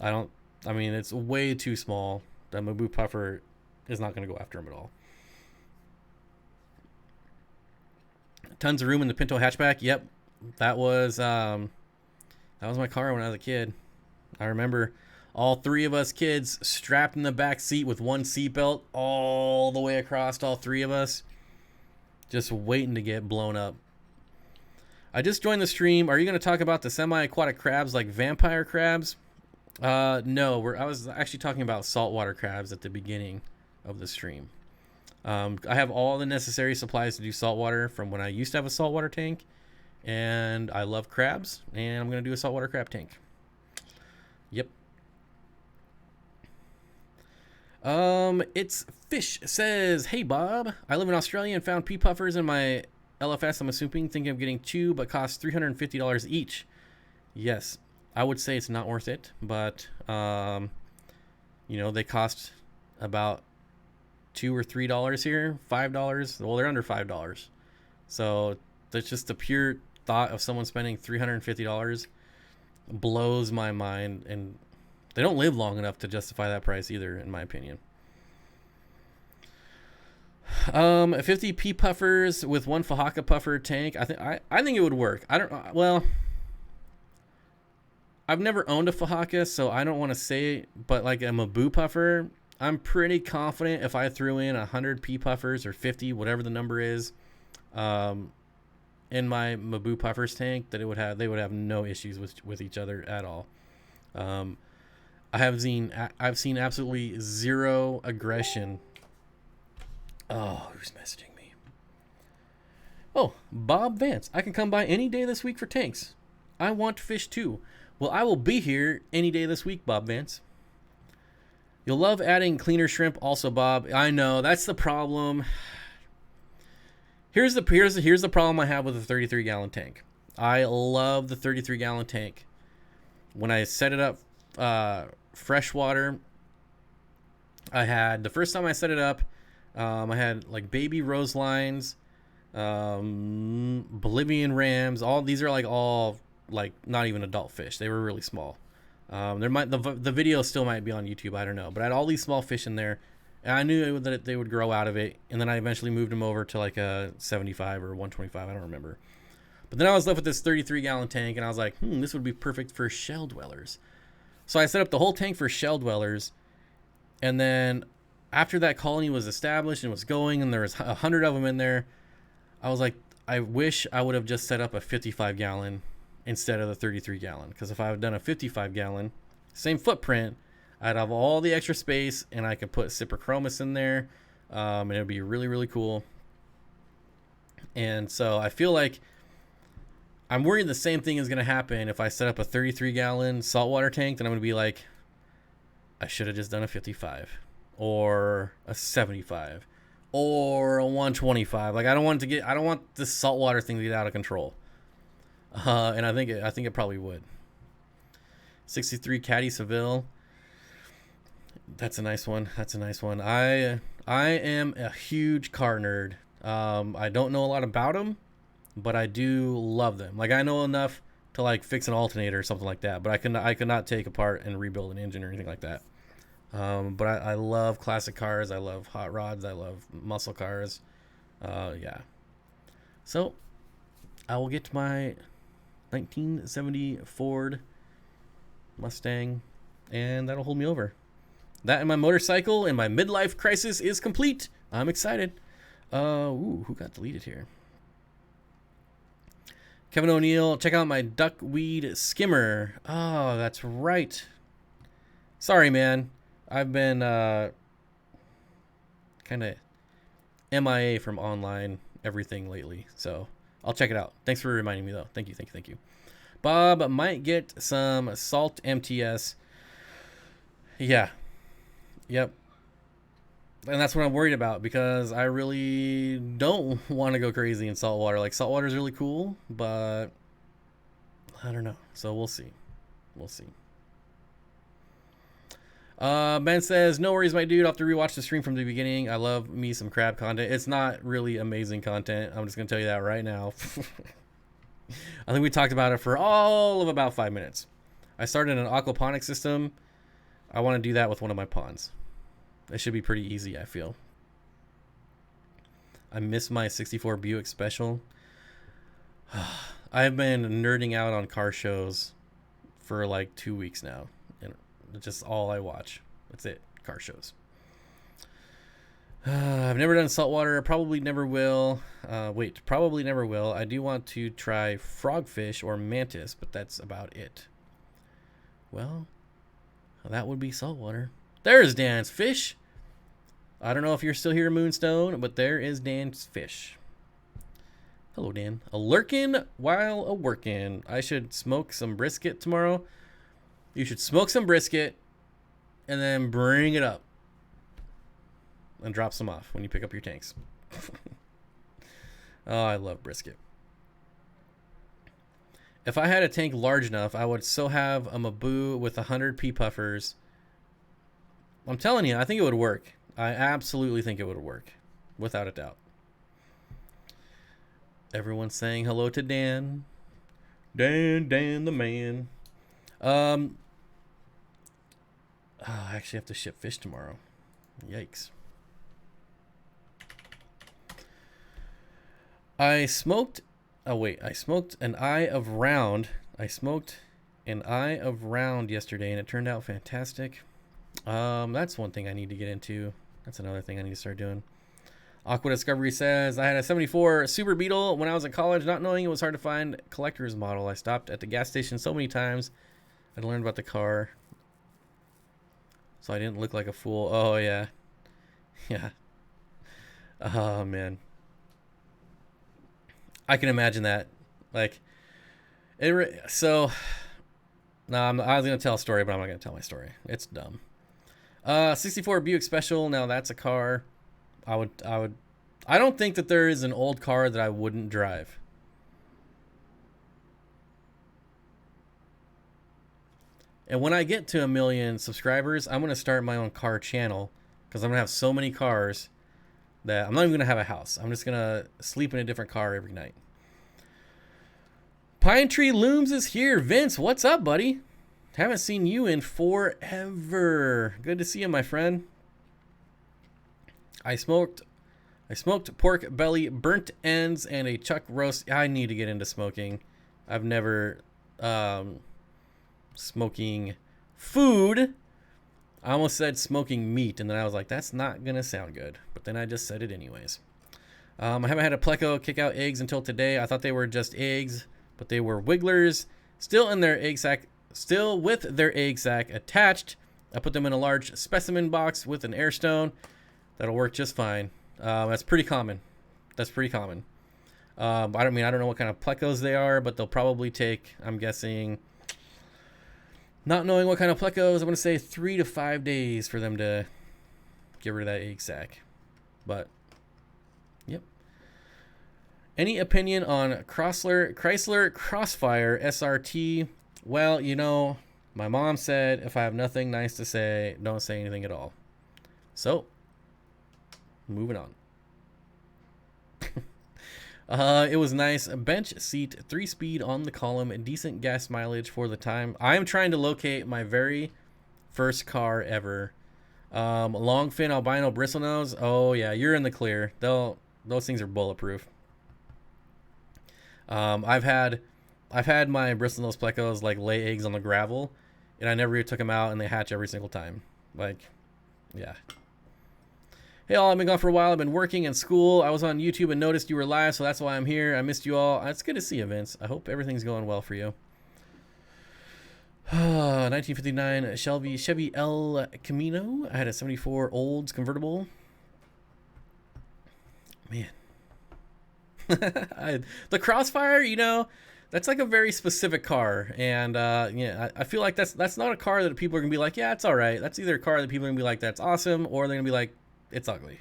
I mean, it's way too small. The Mabu puffer is not going to go after him at all. Tons of room in the Pinto hatchback. Yep, that was my car when I was a kid. I remember all three of us kids strapped in the back seat with one seatbelt all the way across, all three of us, just waiting to get blown up. I just joined the stream. Are you going to talk about the semi-aquatic crabs like vampire crabs? No, I was actually talking about saltwater crabs at the beginning of the stream. I have all the necessary supplies to do saltwater from when I used to have a saltwater tank, and I love crabs, and I'm going to do a saltwater crab tank. Yep. It's Fish says, hey Bob, I live in Australia and found pea puffers in my LFS. I'm assuming, thinking of getting two, but cost $350 each. Yes, I would say it's not worth it, but they cost about $2 or $3 here, $5. Well, they're under $5, so that's just the pure thought of someone spending $350 blows my mind, and they don't live long enough to justify that price either, in my opinion. 50 pea puffers with one Fahaka puffer tank. I think it would work. I've never owned a Fahaka, so I don't want to say, but like a Mabu puffer, I'm pretty confident if I threw in 100 pea puffers or 50, whatever the number is, in my Mabu puffers tank, that they would have no issues with each other at all. I've seen absolutely zero aggression. Oh, who's messaging me? Oh, Bob Vance. I can come by any day this week for tanks. I want to fish too. Well, I will be here any day this week, Bob Vance. You'll love adding cleaner shrimp also, Bob. I know, that's the problem. Here's the problem I have with a 33-gallon tank. I love the 33-gallon tank. When I set it up freshwater, the first time I set it up, I had like baby rose lines, Bolivian rams. All these are all not even adult fish. They were really small. The video still might be on YouTube. I don't know, but I had all these small fish in there, and I knew that they would grow out of it. And then I eventually moved them over to like a 75 or 125. I don't remember. But then I was left with this 33-gallon tank, and I was like, this would be perfect for shell dwellers. So I set up the whole tank for shell dwellers, and then after that colony was established and was going, and there was 100 of them in there, I was like, I wish I would have just set up a 55-gallon instead of the 33-gallon. Because if I had done a 55-gallon, same footprint, I'd have all the extra space, and I could put Cyprichromis in there, and it would be really, really cool. And so I feel like I'm worried the same thing is going to happen if I set up a 33-gallon saltwater tank. Then I'm going to be like, I should have just done a 55 or a 75 or a 125. Like I don't want this saltwater thing to get out of control. And I think it probably would. 63 Caddy Seville. That's a nice one. I am a huge car nerd. I don't know a lot about them, but I do love them. Like I know enough to fix an alternator or something like that, but I could not take apart and rebuild an engine or anything like that. But I love classic cars. I love hot rods. I love muscle cars. Yeah. So I will get to my 1970 Ford Mustang, and that'll hold me over. That and my motorcycle and my midlife crisis is complete. I'm excited. Ooh, who got deleted here? Kevin O'Neill, check out my duckweed skimmer. Oh, that's right. Sorry, man. I've been kind of MIA from online everything lately. So I'll check it out. Thanks for reminding me, though. Thank you, thank you, thank you. Bob might get some salt MTS. Yeah. Yep. And that's what I'm worried about, because I really don't want to go crazy in saltwater. Like, saltwater is really cool, but I don't know. So we'll see. We'll see. Ben says, no worries, my dude. I'll have to rewatch the stream from the beginning. I love me some crab content. It's not really amazing content. I'm just going to tell you that right now. I think we talked about it for all of about 5 minutes. I started an aquaponics system. I want to do that with one of my ponds. It should be pretty easy, I feel. I miss my 64 Buick Special. I've been nerding out on car shows for like 2 weeks now. And it's just all I watch. That's it. Car shows. I've never done saltwater. Probably never will. Probably never will. I do want to try frogfish or mantis, but that's about it. Well, that would be saltwater. There's Dan's fish. I don't know if you're still here, Moonstone, but there is Dan's fish. Hello, Dan. A lurkin' while a workin'. I should smoke some brisket tomorrow. You should smoke some brisket and then bring it up and drop some off when you pick up your tanks. Oh, I love brisket. If I had a tank large enough, I would so have a Maboo with 100 pea puffers. I'm telling you, I think it would work. I absolutely think it would work, without a doubt. Everyone's saying hello to Dan. Dan the man. I actually have to ship fish tomorrow. Yikes. I smoked an eye of round. I smoked an eye of round yesterday, and it turned out fantastic. That's one thing I need to get into. That's another thing I need to start doing. Aqua Discovery says, I had a 74 Super Beetle when I was in college, not knowing it was hard to find collector's model. I stopped at the gas station so many times. I learned about the car, so I didn't look like a fool. Oh, yeah. Yeah. Oh, man. I can imagine that. Like, I was going to tell a story, but I'm not going to tell my story. It's dumb. 64 Buick Special. Now that's a car I don't think that there is an old car that I wouldn't drive. And when I get to 1 million subscribers, I'm going to start my own car channel, because I'm going to have so many cars that I'm not even going to have a house. I'm just going to sleep in a different car every night. Pine Tree Looms is here. Vince, what's up, buddy? Haven't seen you in forever. Good to see you, my friend. I smoked pork belly, burnt ends, and a chuck roast. I need to get into smoking. I've never smoking food. I almost said smoking meat, and then I was like, that's not gonna sound good. But then I just said it anyways. I haven't had a pleco kick out eggs until today. I thought they were just eggs, but they were wigglers, still in their egg sac. Still with their egg sac attached. I put them in a large specimen box with an air stone. That'll work just fine. That's pretty common. I don't know what kind of plecos they are, but they'll probably take, I'm guessing, not knowing what kind of plecos, I'm going to say 3 to 5 days for them to get rid of that egg sac. But, yep. Any opinion on Chrysler Crossfire SRT? Well, you know, my mom said if I have nothing nice to say, don't say anything at all. So, moving on. It was nice. Bench seat, 3-speed on the column, and decent gas mileage for the time. I'm trying to locate my very first car ever. Long fin albino bristlenose. Oh yeah, you're in the clear. Those things are bulletproof. I've had my bristlenose plecos like lay eggs on the gravel, and I never took them out, and they hatch every single time. Like, Yeah. Hey all, I've been gone for a while. I've been working and school. I was on YouTube and noticed you were live, so that's why I'm here. I missed you all. It's good to see you, Vince. I hope everything's going well for you. 1959 Chevy El Camino. I had a 74 Olds convertible. Man. The Crossfire, you know, that's like a very specific car, and yeah, I feel like that's not a car that people are gonna be like, yeah, it's all right. That's either a car that people are gonna be like, that's awesome, or they're gonna be like, it's ugly.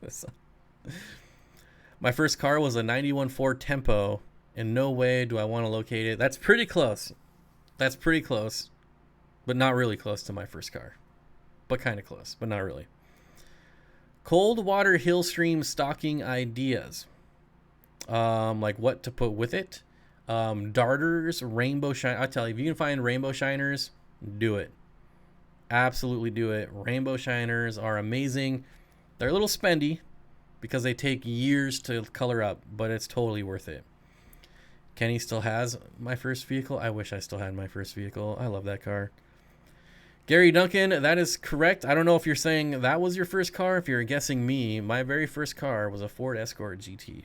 So, my first car was a 91 Ford Tempo. In no way do I want to locate it. That's pretty close. That's pretty close, but not really close to my first car. But kind of close, but not really. Cold water hill stream stocking ideas. Like what to put with it. Darters, rainbow shine. I tell you, if you can find rainbow shiners, do it. Absolutely do it. Rainbow shiners are amazing. They're a little spendy because they take years to color up, but it's totally worth it. Kenny still has my first vehicle. I wish I still had my first vehicle. I love that car. Gary Duncan, that is correct. I don't know if you're saying that was your first car. If you're guessing me, my very first car was a Ford Escort GT.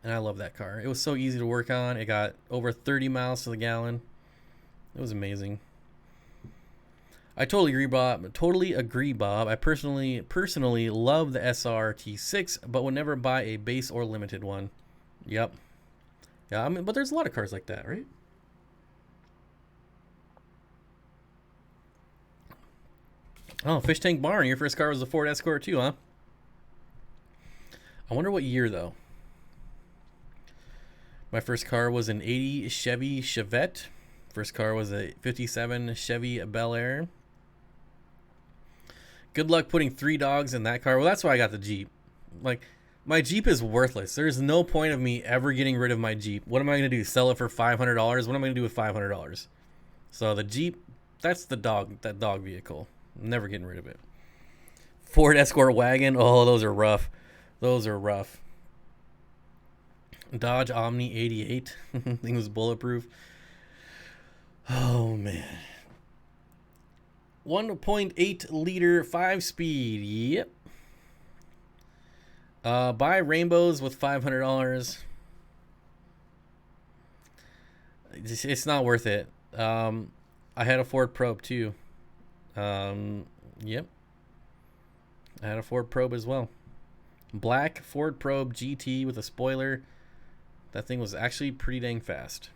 And I love that car. It was so easy to work on. It got over 30 miles to the gallon. It was amazing. I totally agree, Bob. I personally love the SRT6, but would never buy a base or limited one. Yep. Yeah, I mean, but there's a lot of cars like that, right? Oh, Fish Tank Barn. Your first car was a Ford Escort too, huh? I wonder what year though. My first car was an 80 Chevy Chevette. First car was a 57 Chevy Bel Air. Good luck putting 3 dogs in that car. Well, that's why I got the Jeep. Like, my Jeep is worthless. There's no point of me ever getting rid of my Jeep. What am I going to do? Sell it for $500? What am I going to do with $500? So the Jeep, that's that dog vehicle. I'm never getting rid of it. Ford Escort wagon. Oh, those are rough. Those are rough. Dodge Omni 88. Thing was bulletproof. Oh, man. 1.8 liter 5-speed. Yep. Buy rainbows with $500. It's not worth it. I had a Ford Probe too. Yep. I had a Ford Probe as well. Black Ford Probe GT with a spoiler. That thing was actually pretty dang fast.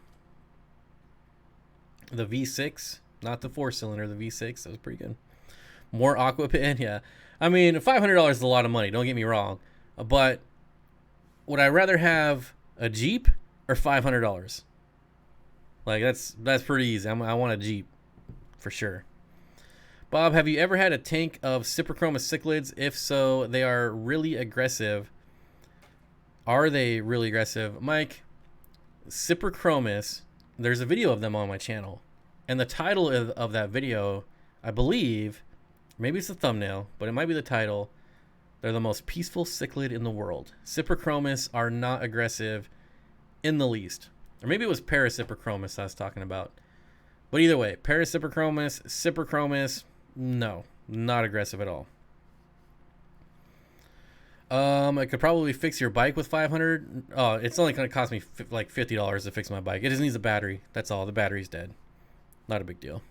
The V6. Not the 4-cylinder, the V6. That was pretty good. More Aquapan, yeah. I mean, $500 is a lot of money. Don't get me wrong, but would I rather have a Jeep or $500? Like that's pretty easy. I want a Jeep for sure. Bob, have you ever had a tank of Cyprochroma cichlids? If so, they are really aggressive. Are they really aggressive, Mike? Cyprochromis. There's a video of them on my channel. And the title of that video, I believe, maybe it's the thumbnail, but it might be the title. They're the most peaceful cichlid in the world. Cyprochromis are not aggressive in the least. Or maybe it was Paracyprochromis I was talking about. But either way, Paracyprochromis, Cyprochromis, no, not aggressive at all. I could probably fix your bike with $500. Oh, it's only going to cost me like $50 to fix my bike. It just needs a battery. That's all. The battery's dead. Not a big deal.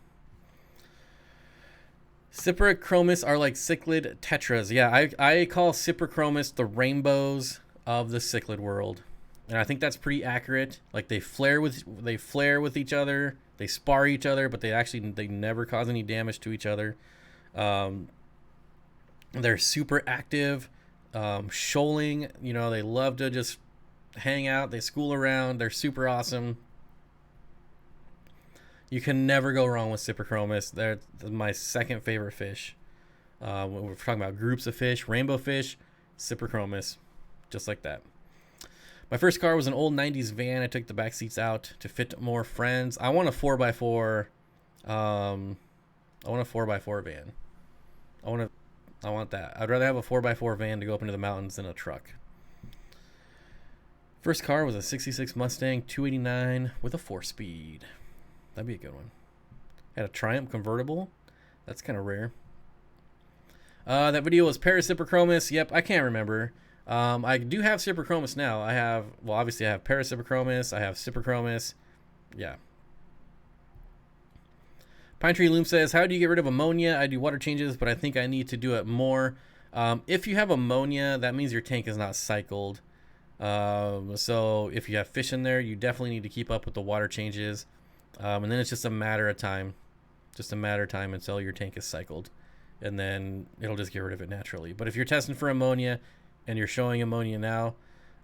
Cyprochromis are like cichlid tetras. Yeah, I call Cyprochromis the rainbows of the cichlid world, and I think that's pretty accurate. Like they flare with each other, they spar each other, but they never cause any damage to each other. They're super active, shoaling. You know, they love to just hang out. They school around. They're super awesome. You can never go wrong with Cyprochromis. They're my second favorite fish. When we're talking about groups of fish, rainbow fish, Cyprochromis, just like that. My first car was an old 90s van. I took the back seats out to fit more friends. I want a 4x4. I want a 4x4 van. I want that. I'd rather have a 4x4 van to go up into the mountains than a truck. First car was a 66 Mustang 289 with a 4-speed. That'd be a good one. Had a Triumph convertible. That's kind of rare. That video was Parasiprochromis. Yep, I can't remember. I do have Cyprichromis now. I have, well, obviously I have Parasiprochromis. I have Cyprichromis. Yeah. Pine Tree Loom says, how do you get rid of ammonia? I do water changes, but I think I need to do it more. If you have ammonia, that means your tank is not cycled. So if you have fish in there, you definitely need to keep up with the water changes. And then it's just a matter of time. Just a matter of time until your tank is cycled. And then it'll just get rid of it naturally. But if you're testing for ammonia and you're showing ammonia now,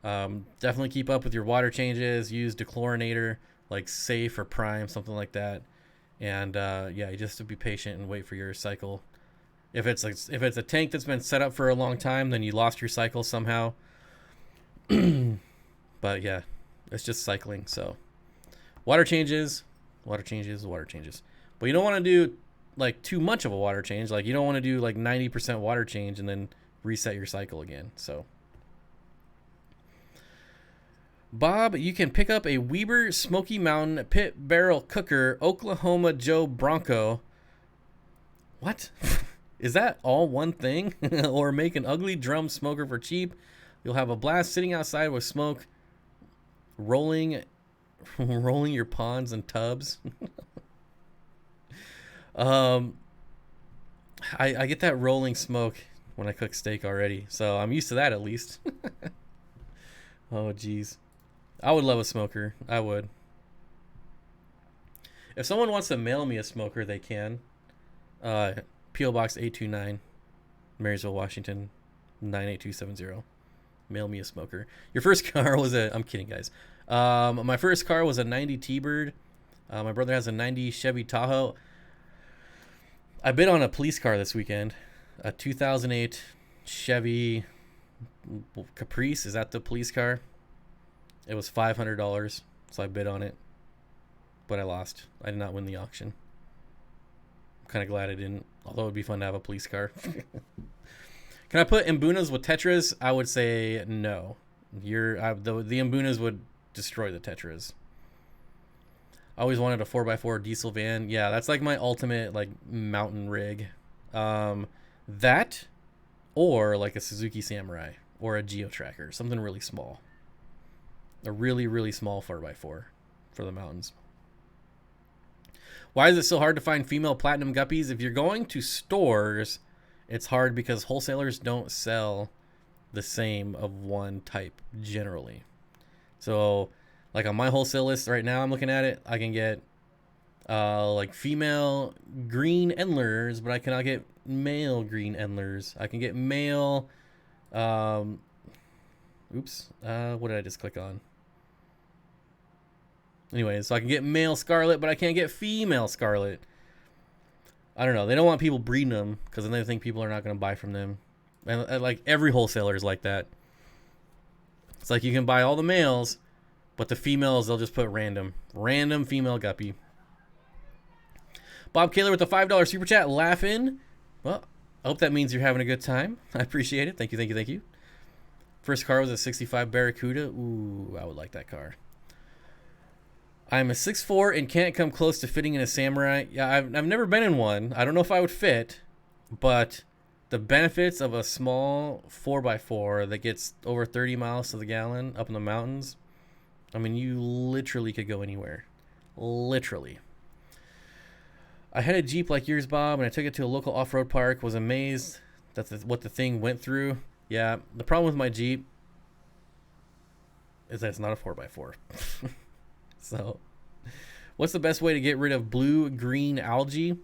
definitely keep up with your water changes. Use dechlorinator like Safe or Prime, something like that. And yeah, you just have to be patient and wait for your cycle. If it's a tank that's been set up for a long time, then you lost your cycle somehow. But yeah, it's just cycling. So water changes. But you don't want to do like too much of a water change. Like you don't want to do like 90% water change and then reset your cycle again. So Bob, you can pick up a Weber Smoky Mountain Pit Barrel Cooker Oklahoma Joe Bronco. What? Is that all one thing? Or make an ugly drum smoker for cheap. You'll have a blast sitting outside with smoke rolling your ponds and tubs. I get that rolling smoke when I cook steak already, so I'm used to that at least. Oh geez, I would love a smoker. I would. If someone wants to mail me a smoker, they can. P.O. Box 829, Marysville, Washington 98270. Mail me a smoker. Your first car was a... I'm kidding, guys. My first car was a 90 T-Bird. My brother has a 90 Chevy Tahoe. I bid on a police car this weekend. A 2008 Chevy Caprice. Is that the police car? It was $500, so I bid on it. But I lost. I did not win the auction. I'm kind of glad I didn't. Although it would be fun to have a police car. Can I put Mbunas with Tetras? I would say no. The Mbunas would destroy the Tetras. I always wanted a 4x4 diesel van. Yeah, that's like my ultimate like mountain rig. That or like a Suzuki Samurai or a Geo Tracker, something really small. A really, really small 4x4 for the mountains. Why is it so hard to find female platinum guppies? If you're going to stores, it's hard because wholesalers don't sell the same of one type generally. So like on my wholesale list right now, I'm looking at it, I can get like female green endlers, but I cannot get male green endlers. I can get male what did I just click on? Anyway, so I can get male scarlet, but I can't get female scarlet. I don't know. They don't want people breeding them because then they think people are not going to buy from them. And like every wholesaler is like that. It's like you can buy all the males, but the females, they'll just put random female guppy. Bob Kaler with the $5 super chat, laughing. Well, I hope that means you're having a good time. I appreciate it. Thank you. First car was a 65 Barracuda. Ooh, I would like that car. I'm a 6'4" and can't come close to fitting in a Samurai. Yeah, I've never been in one. I don't know if I would fit, but the benefits of a small 4x4 that gets over 30 miles to the gallon up in the mountains, I mean, you literally could go anywhere. Literally. I had a Jeep like yours, Bob, and I took it to a local off-road park. Was amazed that what the thing went through. Yeah, the problem with my Jeep is that it's not a 4x4. So, what's the best way to get rid of blue-green algae?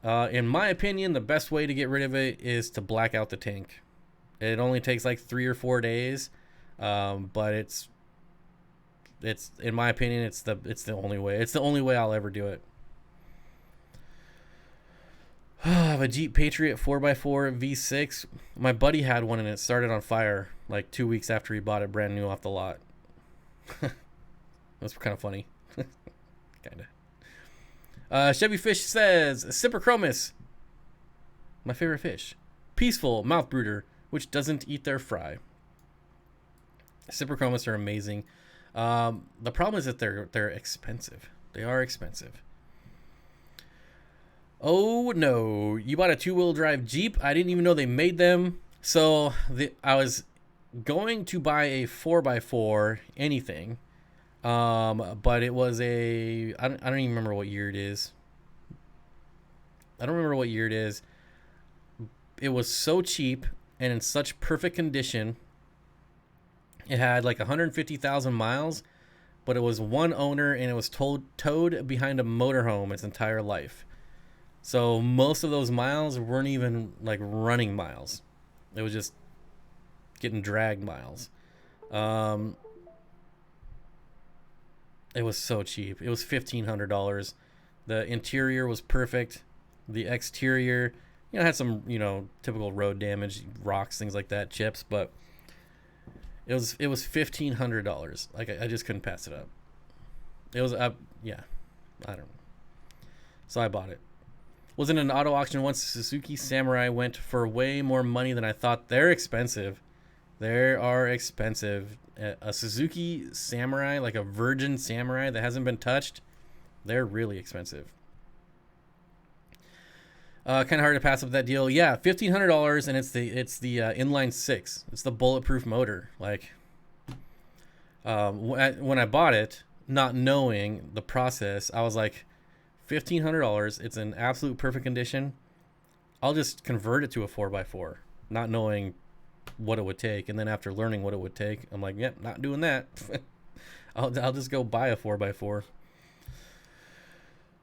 In my opinion, the best way to get rid of it is to black out the tank. It only takes like 3 or 4 days, but it's in my opinion, it's the only way. It's the only way I'll ever do it. I have a Jeep Patriot 4x4 V6. My buddy had one and it started on fire like 2 weeks after he bought it brand new off the lot. That's kind of funny. Kind of. Chevy Fish says, Cyprichromis, my favorite fish. Peaceful mouth brooder, which doesn't eat their fry. Cyprichromis are amazing. The problem is that they're expensive. They are expensive. Oh no, you bought a 2-wheel drive Jeep? I didn't even know they made them. So I was going to buy a 4x4 anything, but it was I don't even remember what year it is. I don't remember what year it is. It was so cheap and in such perfect condition. It had like 150,000 miles, but it was one owner and it was towed behind a motorhome its entire life. So most of those miles weren't even like running miles. It was just getting dragged miles. It was so cheap. It was $1,500. The interior was perfect. The exterior, had some, typical road damage, rocks, things like that, chips, but it was $1,500. Like I just couldn't pass it up. It was yeah, I don't know. So I bought it. Was in an auto auction once. Suzuki Samurai went for way more money than I thought. They're expensive. They are expensive. A Suzuki Samurai, like a virgin Samurai that hasn't been touched, they're really expensive. Kind of hard to pass up that deal. Yeah, $1,500, and it's the inline 6. It's the bulletproof motor. Like, when I bought it, not knowing the process, I was like, $1,500. It's in absolute perfect condition. I'll just convert it to a 4x4, not knowing what it would take. And then after learning what it would take, I'm like, yep, not doing that. I'll just go buy a 4x4.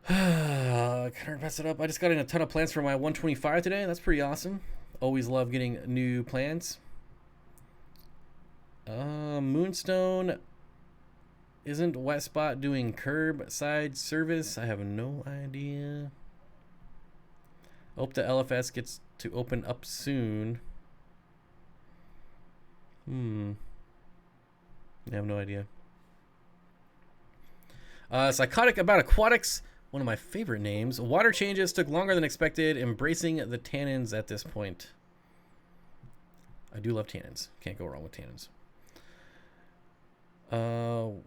Can I pass it up? I just got in a ton of plants for my 125 today. That's pretty awesome. Always love getting new plants. Moonstone. Isn't Wet Spot doing curbside service? I have no idea. Hope the LFS gets to open up soon. I have no idea. Psychotic about Aquatics. One of my favorite names. Water changes took longer than expected. Embracing the tannins at this point. I do love tannins. Can't go wrong with tannins. Oh,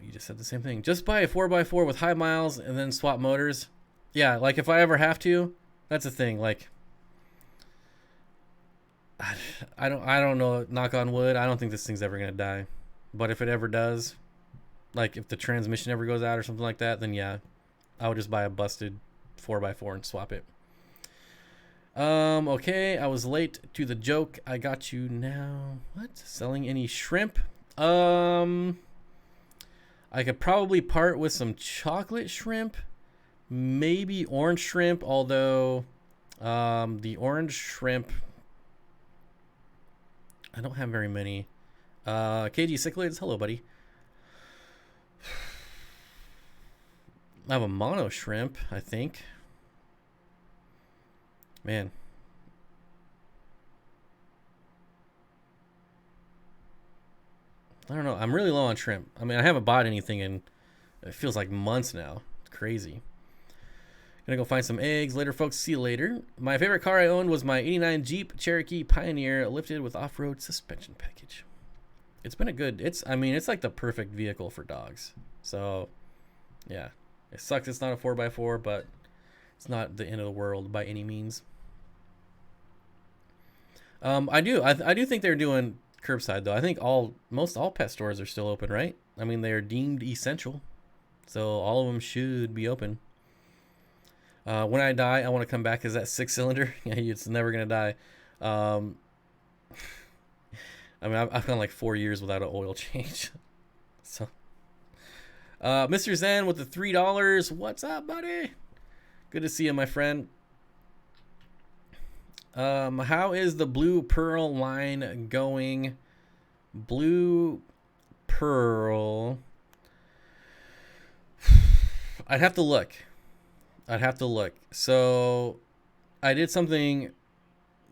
you just said the same thing. Just buy a 4x4 with high miles and then swap motors. Yeah, like if I ever have to, that's the thing. Like, I don't know. Knock on wood. I don't think this thing's ever gonna die. But if it ever does, like if the transmission ever goes out or something like that, then yeah, I would just buy a busted 4x4 and swap it. Okay, I was late to the joke. I got you now. What? Selling any shrimp? I could probably part with some chocolate shrimp, maybe orange shrimp, although the orange shrimp, I don't have very many. KG Cichlids, hello, buddy. I have a mono shrimp, I think. Man. I don't know. I'm really low on shrimp. I mean, I haven't bought anything in, it feels like months now. It's crazy. Gonna go find some eggs. Later, folks. See you later. My favorite car I owned was my 89 Jeep Cherokee Pioneer lifted with off-road suspension package. It's been a good, it's like the perfect vehicle for dogs. So, yeah. It sucks it's not a 4x4, but it's not the end of the world by any means. I do think they're doing curbside though. I think most all pet stores are still open, right? I mean, they are deemed essential, so all of them should be open. When I die, I want to come back as that 6-cylinder. Yeah, it's never gonna die. I mean, I've gone like 4 years without an oil change. So, Mr. Zen with the $3. What's up, buddy? Good to see you, my friend. How is the Blue Pearl line going? Blue Pearl. I'd have to look. So, I did something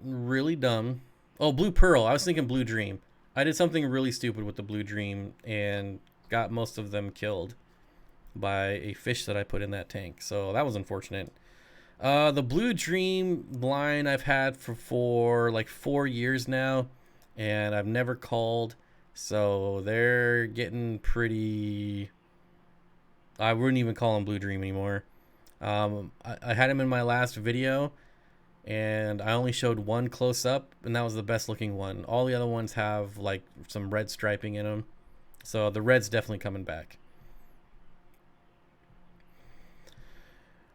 really dumb. Oh, Blue Pearl. I was thinking Blue Dream. I did something really stupid with the Blue Dream and got most of them killed by a fish that I put in that tank. So, that was unfortunate. The Blue Dream line I've had for like 4 years now, and I've never called, so they're getting pretty, I wouldn't even call them Blue Dream anymore. I had him in my last video, and I only showed one close up, and that was the best looking one. All the other ones have like some red striping in them, so the red's definitely coming back.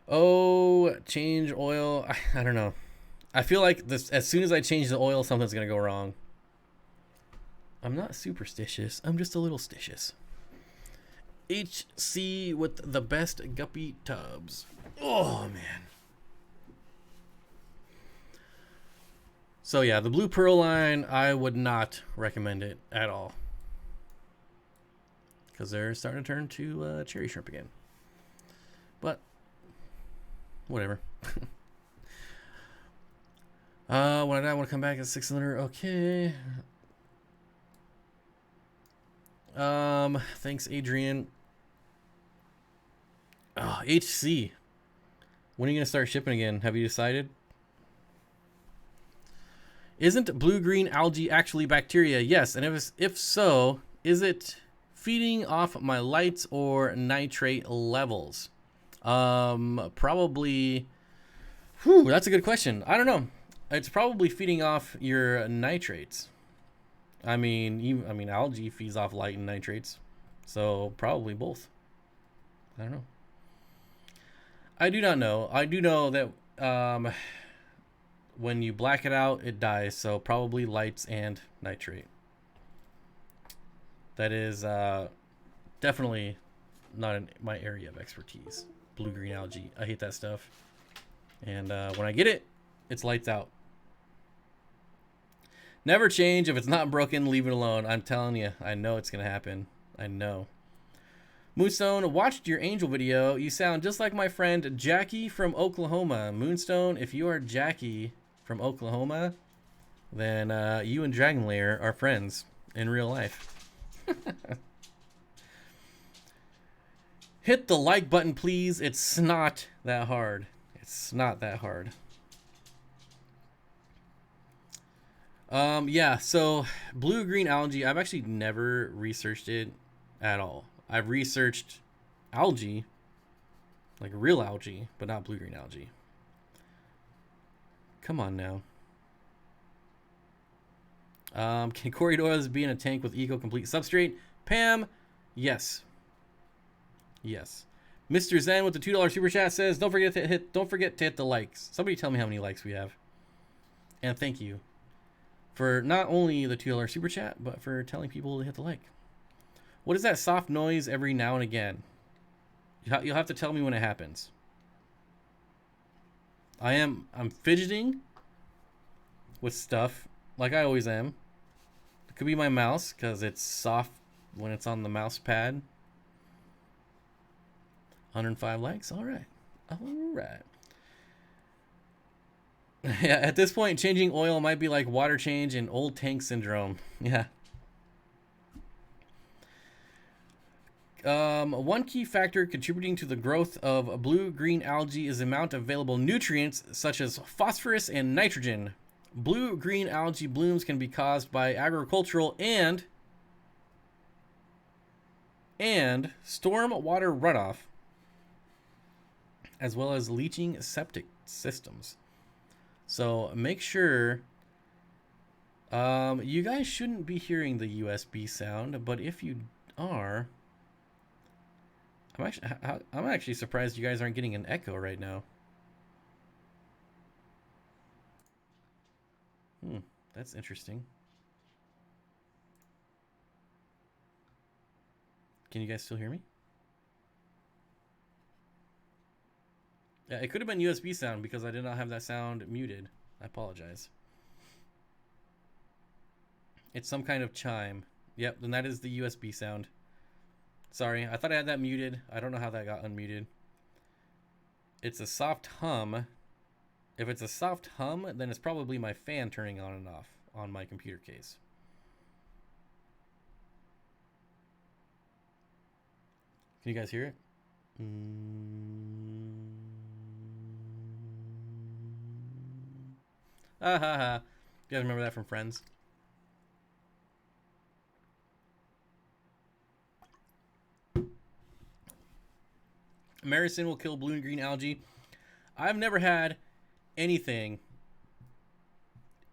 Oh, change oil. I don't know. I feel like this, as soon as I change the oil, something's gonna go wrong. I'm not superstitious. I'm just a little stitious. HC with the best guppy tubs. Oh man. So yeah, the Blue Pearl line, I would not recommend it at all, because they're starting to turn to cherry shrimp again. But whatever. When I want to come back at 6 cylinder, okay. Thanks, Adrian. Oh, HC. When are you gonna start shipping again? Have you decided? Isn't blue-green algae actually bacteria? Yes, and if so, is it feeding off my lights or nitrate levels? Probably. Whew, that's a good question. I don't know. It's probably feeding off your nitrates. I mean, algae feeds off light and nitrates, so probably both. I don't know. I do not know. I do know that when you black it out, it dies. So probably lights and nitrate. That is definitely not in my area of expertise. Blue-green algae. I hate that stuff. And when I get it, it's lights out. Never change. If it's not broken, leave it alone. I'm telling you. I know it's going to happen. I know. Moonstone, watched your angel video. You sound just like my friend Jackie from Oklahoma. Moonstone, if you are Jackie from Oklahoma, then you and Dragon Lair are friends in real life. Hit the like button, please. It's not that hard. It's not that hard. Yeah, so blue-green algae, I've actually never researched it at all. I've researched algae, like real algae, but not blue-green algae. Come on now. Can corridors be in a tank with eco-complete substrate? Pam, yes. Yes. Mr. Zen with the $2 super chat says, don't forget to hit the likes. Somebody tell me how many likes we have. And thank you for not only the $2 super chat, but for telling people to hit the like. What is that soft noise every now and again? You'll have to tell me when it happens. I'm fidgeting with stuff, like I always am. It could be my mouse, because it's soft when it's on the mouse pad. 105 likes? Alright. Alright. Yeah, at this point, changing oil might be like water change in old tank syndrome. Yeah. One key factor contributing to the growth of blue-green algae is the amount of available nutrients such as phosphorus and nitrogen. Blue-green algae blooms can be caused by agricultural and storm water runoff, as well as leaching septic systems. So make sure, you guys shouldn't be hearing the USB sound, but if you are, I'm actually surprised you guys aren't getting an echo right now. That's interesting. Can you guys still hear me? Yeah, it could have been USB sound because I did not have that sound muted. I apologize. It's some kind of chime. Yep, then that is the USB sound. Sorry, I thought I had that muted. I don't know how that got unmuted. It's a soft hum. If it's a soft hum, then it's probably my fan turning on and off on my computer case. Can you guys hear it? Ah ha ha. You guys remember that from Friends? Maricin will kill blue and green algae. I've never had anything,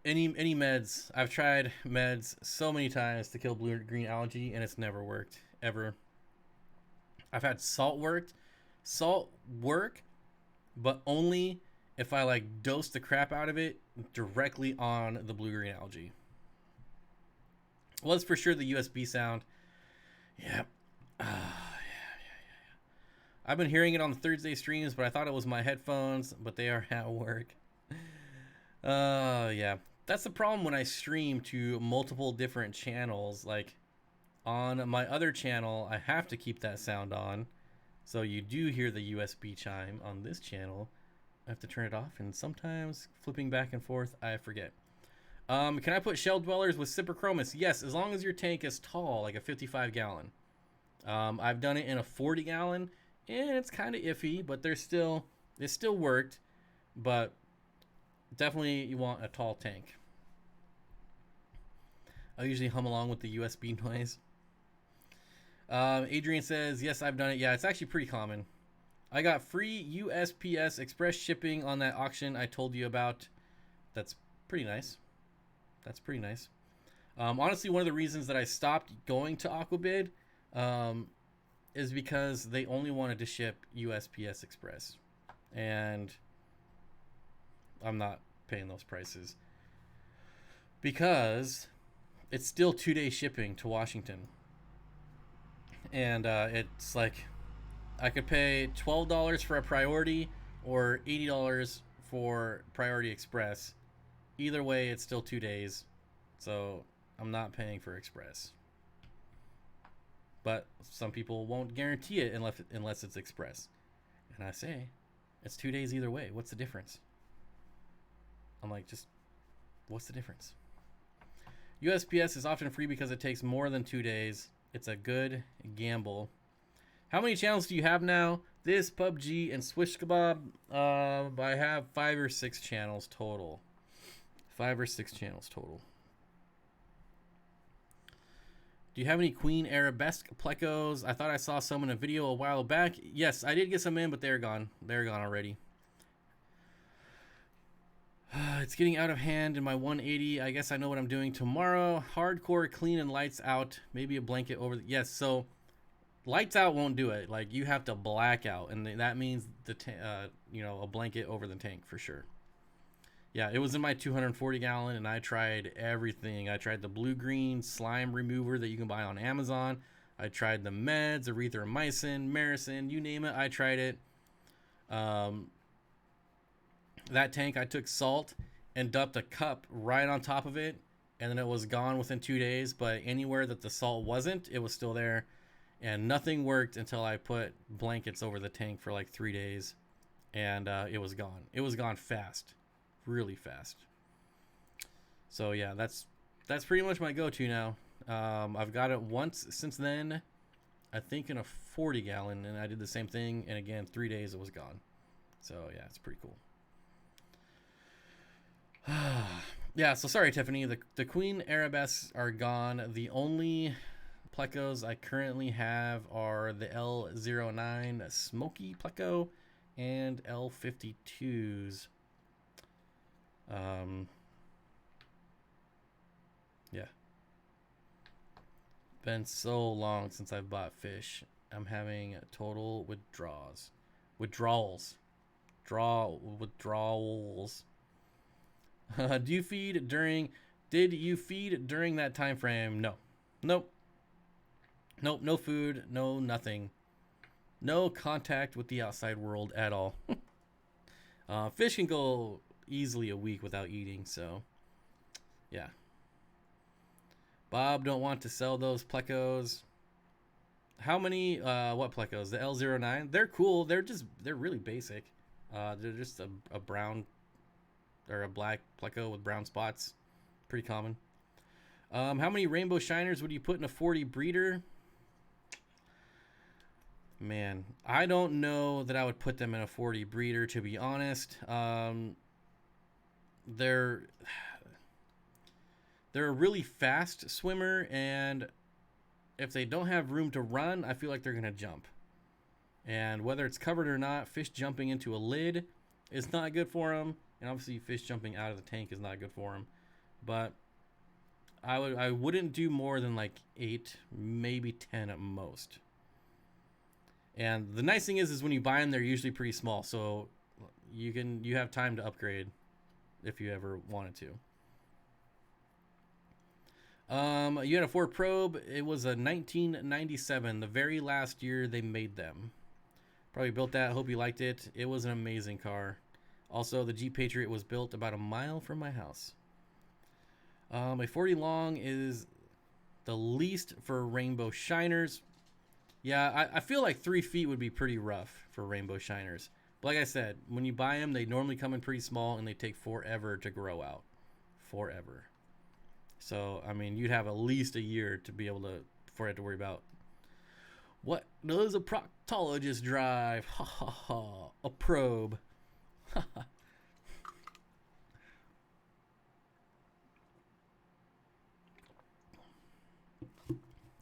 any meds. I've tried meds so many times to kill blue and green algae, and it's never worked, ever. I've had salt work, but only if I like dose the crap out of it directly on the blue-green algae. Well, that's for sure the USB sound. Yeah. I've been hearing it on the Thursday streams, but I thought it was my headphones, but they are at work. Yeah. That's the problem when I stream to multiple different channels. Like, on my other channel, I have to keep that sound on. So you do hear the USB chime. On this channel, I have to turn it off, and sometimes flipping back and forth, I forget. Can I put shell dwellers with Cyprochromis? Yes, as long as your tank is tall, like a 55-gallon. I've done it in a 40-gallon, and it's kind of iffy, but it still worked. But definitely you want a tall tank. I usually hum along with the USB noise. Adrian says, yes, I've done it. Yeah, it's actually pretty common. I got free USPS express shipping on that auction I told you about. That's pretty nice. That's pretty nice. Honestly, one of the reasons that I stopped going to Aquabid is because they only wanted to ship USPS Express. And I'm not paying those prices. Because it's still 2-day shipping to Washington. And it's like I could pay $12 for a priority or $80 for priority express. Either way, it's still 2 days. So I'm not paying for express. But some people won't guarantee it unless it's express. And I say, it's 2 days either way. What's the difference? I'm like, just, what's the difference? USPS is often free because it takes more than 2 days. It's a good gamble. How many channels do you have now? This, PUBG, and Swish Kebab. I have 5 or 6 channels total. 5 or 6 channels total. Do you have any Queen Arabesque plecos? I thought I saw some in a video a while back. Yes, I did get some in, but they're gone. They're gone already. It's getting out of hand in my 180. I guess I know what I'm doing tomorrow. Hardcore clean and lights out. Maybe a blanket over. Yes, so lights out won't do it. Like, you have to black out, and that means a blanket over the tank for sure. Yeah, it was in my 240 gallon, and I tried everything. I tried the blue-green slime remover that you can buy on Amazon. I tried the meds, erythromycin, Maricin, you name it, I tried it. That tank, I took salt and dumped a cup right on top of it, and then it was gone within 2 days. But anywhere that the salt wasn't, it was still there. And nothing worked until I put blankets over the tank for like 3 days, and it was gone. It was gone fast. Really fast. So yeah, that's pretty much my go-to now. I've got it once since then, I think in a 40 gallon, and I did the same thing, and again 3 days it was gone. So yeah, it's pretty cool. Yeah, so sorry Tiffany, the Queen Arabesques are gone. The only plecos I currently have are the L09 Smoky Pleco and L52s. Yeah. Been so long since I've bought fish. I'm having total withdrawals. Did you feed during that time frame? No. Nope, no food, no nothing. No contact with the outside world at all. Fish can go easily a week without eating, so yeah. Bob don't want to sell those plecos. How many what plecos? The L09? They're cool. They're really basic. They're just a brown or a black pleco with brown spots. Pretty common. How many rainbow shiners would you put in a 40 breeder? Man, I don't know that I would put them in a 40 breeder, to be honest. They're a really fast swimmer, and if they don't have room to run, I feel like they're gonna jump. And whether it's covered or not, fish jumping into a lid is not good for them. And obviously fish jumping out of the tank is not good for them. But I wouldn't do more than like 8, maybe 10 at most. And the nice thing is when you buy them, they're usually pretty small, so you have time to upgrade if you ever wanted to. You had a Ford Probe. It was a 1997, the very last year they made them. Probably built that. Hope you liked it. It was an amazing car. Also, the Jeep Patriot was built about a mile from my house. A 40 long is the least for rainbow shiners. Yeah, I feel like 3 feet would be pretty rough for rainbow shiners. But like I said, when you buy them, they normally come in pretty small and they take forever to grow out. Forever. So, I mean, you'd have at least a year to be able to, before you have to worry about, what does a proctologist drive? Ha ha ha. A probe. Ha ha.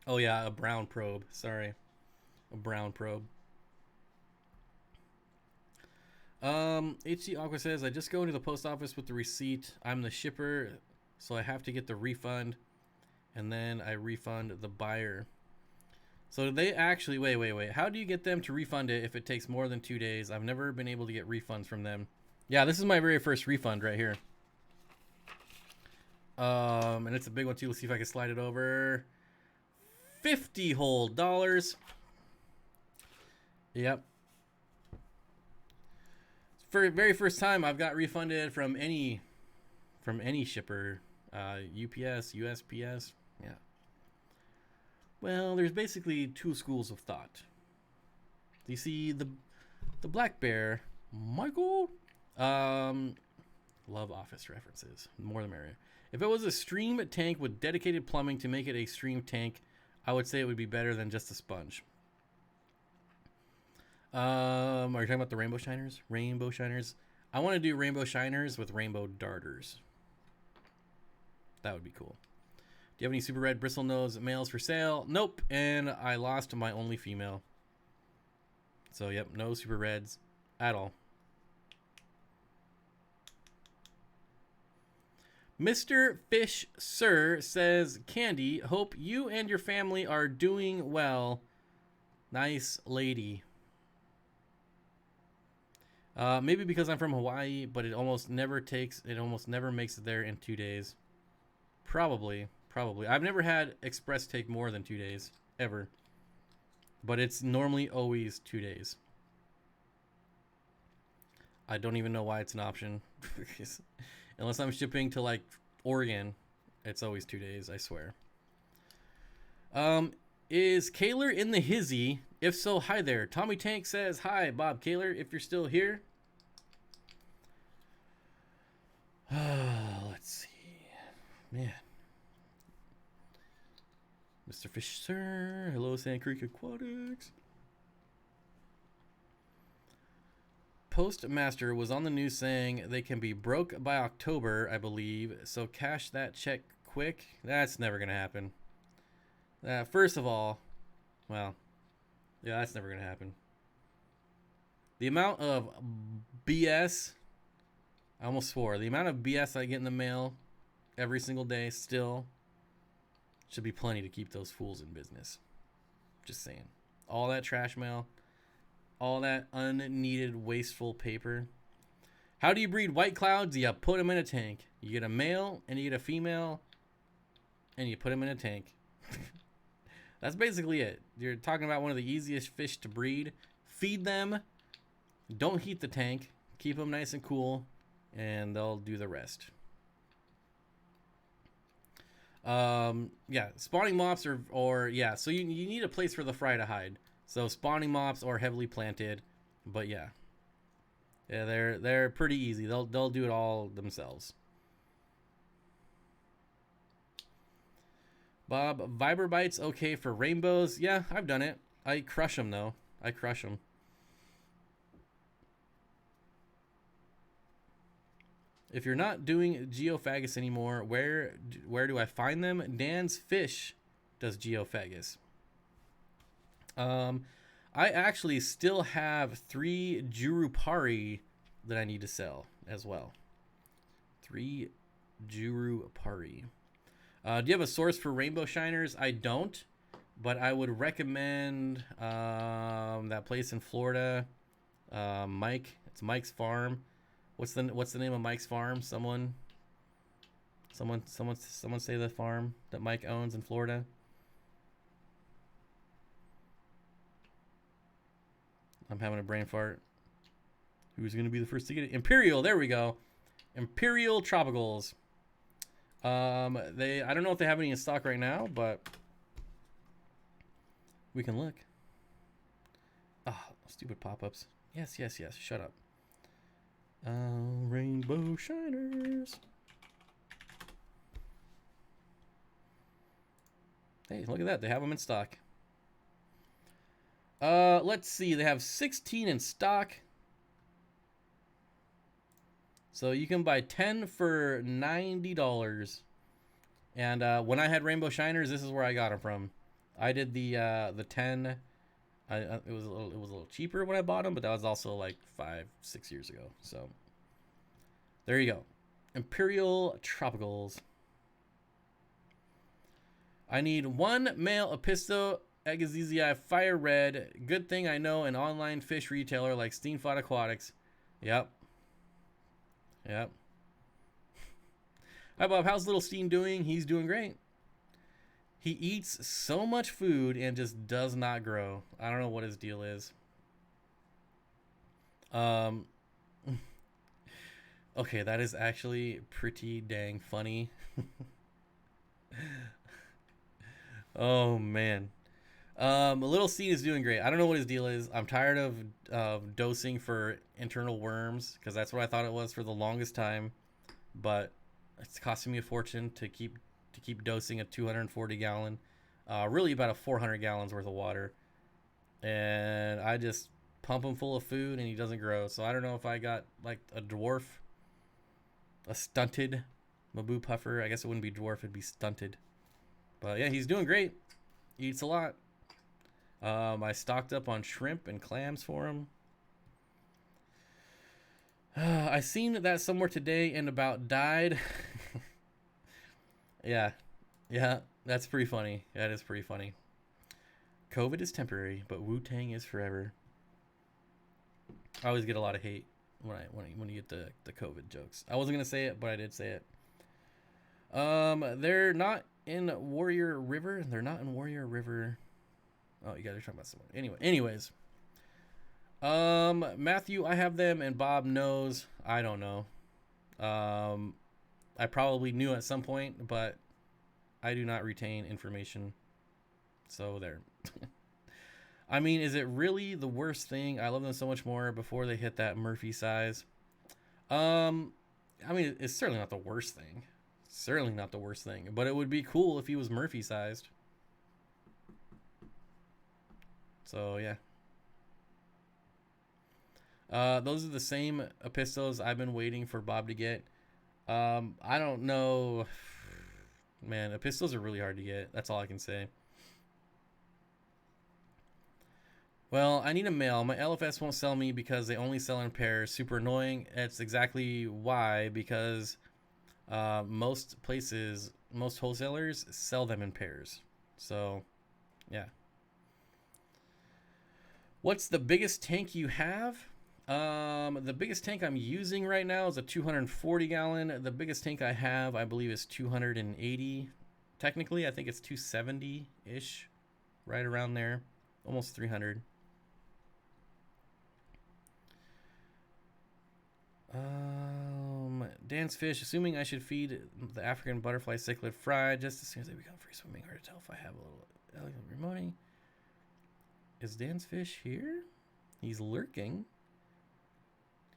Oh yeah, a brown probe. Sorry. A brown probe. HC Aqua says, I just go into the post office with the receipt. I'm the shipper, so I have to get the refund, and then I refund the buyer. So they actually, wait. How do you get them to refund it if it takes more than 2 days? I've never been able to get refunds from them. Yeah, this is my very first refund right here. And it's a big one too. Let's see if I can slide it over. 50 whole dollars. Yep. For the very first time I've got refunded from any shipper. UPS, USPS. Yeah. Well, there's basically 2 schools of thought. Do you see the black bear, Michael? Love office references. More the merrier. If it was a stream tank with dedicated plumbing to make it a stream tank, I would say it would be better than just a sponge. Are you talking about the rainbow shiners? Rainbow shiners. I want to do rainbow shiners with rainbow darters. That would be cool. Do you have any super red bristle nose males for sale? Nope. And I lost my only female. So yep, no super reds at all. Mr. Fish Sir says, Candy, hope you and your family are doing well. Nice lady. Maybe because I'm from Hawaii, but it almost never makes it there in 2 days. Probably. I've never had express take more than 2 days, ever. But it's normally always 2 days. I don't even know why it's an option. Unless I'm shipping to like Oregon, it's always 2 days, I swear. Is Kaler in the hizzy? If so, hi there. Tommy Tank says, hi, Bob Kaler, if you're still here. Let's see. Man. Mr. Fish Sir. Hello, Sand Creek Aquatics. Postmaster was on the news saying they can be broke by October, I believe, so cash that check quick. That's never going to happen. First of all, well, yeah, that's never going to happen. The amount of BS, I almost swore, the amount of BS I get in the mail every single day still should be plenty to keep those fools in business. Just saying. All that trash mail. All that unneeded, wasteful paper. How do you breed white clouds? You put them in a tank. You get a male and you get a female, and you put them in a tank. That's basically it. You're talking about one of the easiest fish to breed. Feed them. Don't heat the tank. Keep them nice and cool, and they'll do the rest. Yeah, spawning mops or yeah. So you need a place for the fry to hide. So spawning mops or heavily planted, but yeah, they're pretty easy. They'll do it all themselves. Bob, Viber bites okay for rainbows. Yeah, I've done it. I crush them though. I crush them. If you're not doing geophagus anymore, where do I find them? Dan's Fish does geophagus. I actually still have 3 Jurupari that I need to sell as well. 3 Jurupari. Do you have a source for rainbow shiners? I don't, but I would recommend that place in Florida. Mike, it's Mike's Farm. What's the name of Mike's Farm? Someone say the farm that Mike owns in Florida. I'm having a brain fart. Who's going to be the first to get it? Imperial. There we go. Imperial Tropicals. I don't know if they have any in stock right now, but we can look. Oh, stupid pop-ups. Yes. Shut up. Rainbow Shiners. Hey, look at that. They have them in stock. Let's see. They have 16 in stock. So you can buy 10 for $90. And when I had Rainbow Shiners, this is where I got them from. I did the 10. It was a little cheaper when I bought them, but that was also like 5-6 years ago. So there you go. Imperial Tropicals. I need 1 male Apisto Agazizii Fire Red. Good thing I know an online fish retailer like Steenfott Aquatics. Yep. Hi Bob, how's little Steen doing? He's doing great. He eats so much food and just does not grow. I don't know what his deal is. Okay, that is actually pretty dang funny. Oh man. Little Steen is doing great. I don't know what his deal is. I'm tired of dosing for internal worms because that's what I thought it was for the longest time, but it's costing me a fortune to keep dosing a 240 gallon, really about a 400 gallons worth of water, and I just pump him full of food and he doesn't grow. So I don't know if I got like a stunted Mabu puffer. I guess it wouldn't be dwarf, it'd be stunted. But yeah, he's doing great. He eats a lot. I stocked up on shrimp and clams for him. I seen that somewhere today and about died. Yeah, that's pretty funny. That is pretty funny. COVID is temporary, but Wu-Tang is forever. I always get a lot of hate when you get the COVID jokes. I wasn't gonna say it, but I did say it. They're not in Warrior River. Oh, you guys are talking about someone. Anyways. Matthew, I have them, and Bob knows. I don't know. I probably knew at some point, but I do not retain information. So there. I mean, is it really the worst thing? I love them so much more before they hit that Murphy size. I mean, it's certainly not the worst thing. But it would be cool if he was Murphy sized. So yeah. Those are the same Apistos I've been waiting for Bob to get. I don't know. Man, Apistos are really hard to get. That's all I can say. Well, I need a male. My LFS won't sell me because they only sell in pairs. Super annoying. That's exactly why, because most wholesalers sell them in pairs. So, yeah. What's the biggest tank you have? The biggest tank I'm using right now is a 240 gallon. The biggest tank I have, I believe, is 280. Technically, I think it's 270-ish. Right around there. Almost 300. Dance fish. Assuming I should feed the African butterfly cichlid fried just as soon as they become free swimming. Hard to tell if I have a little elegant remoting. Is Dan's fish here? He's lurking.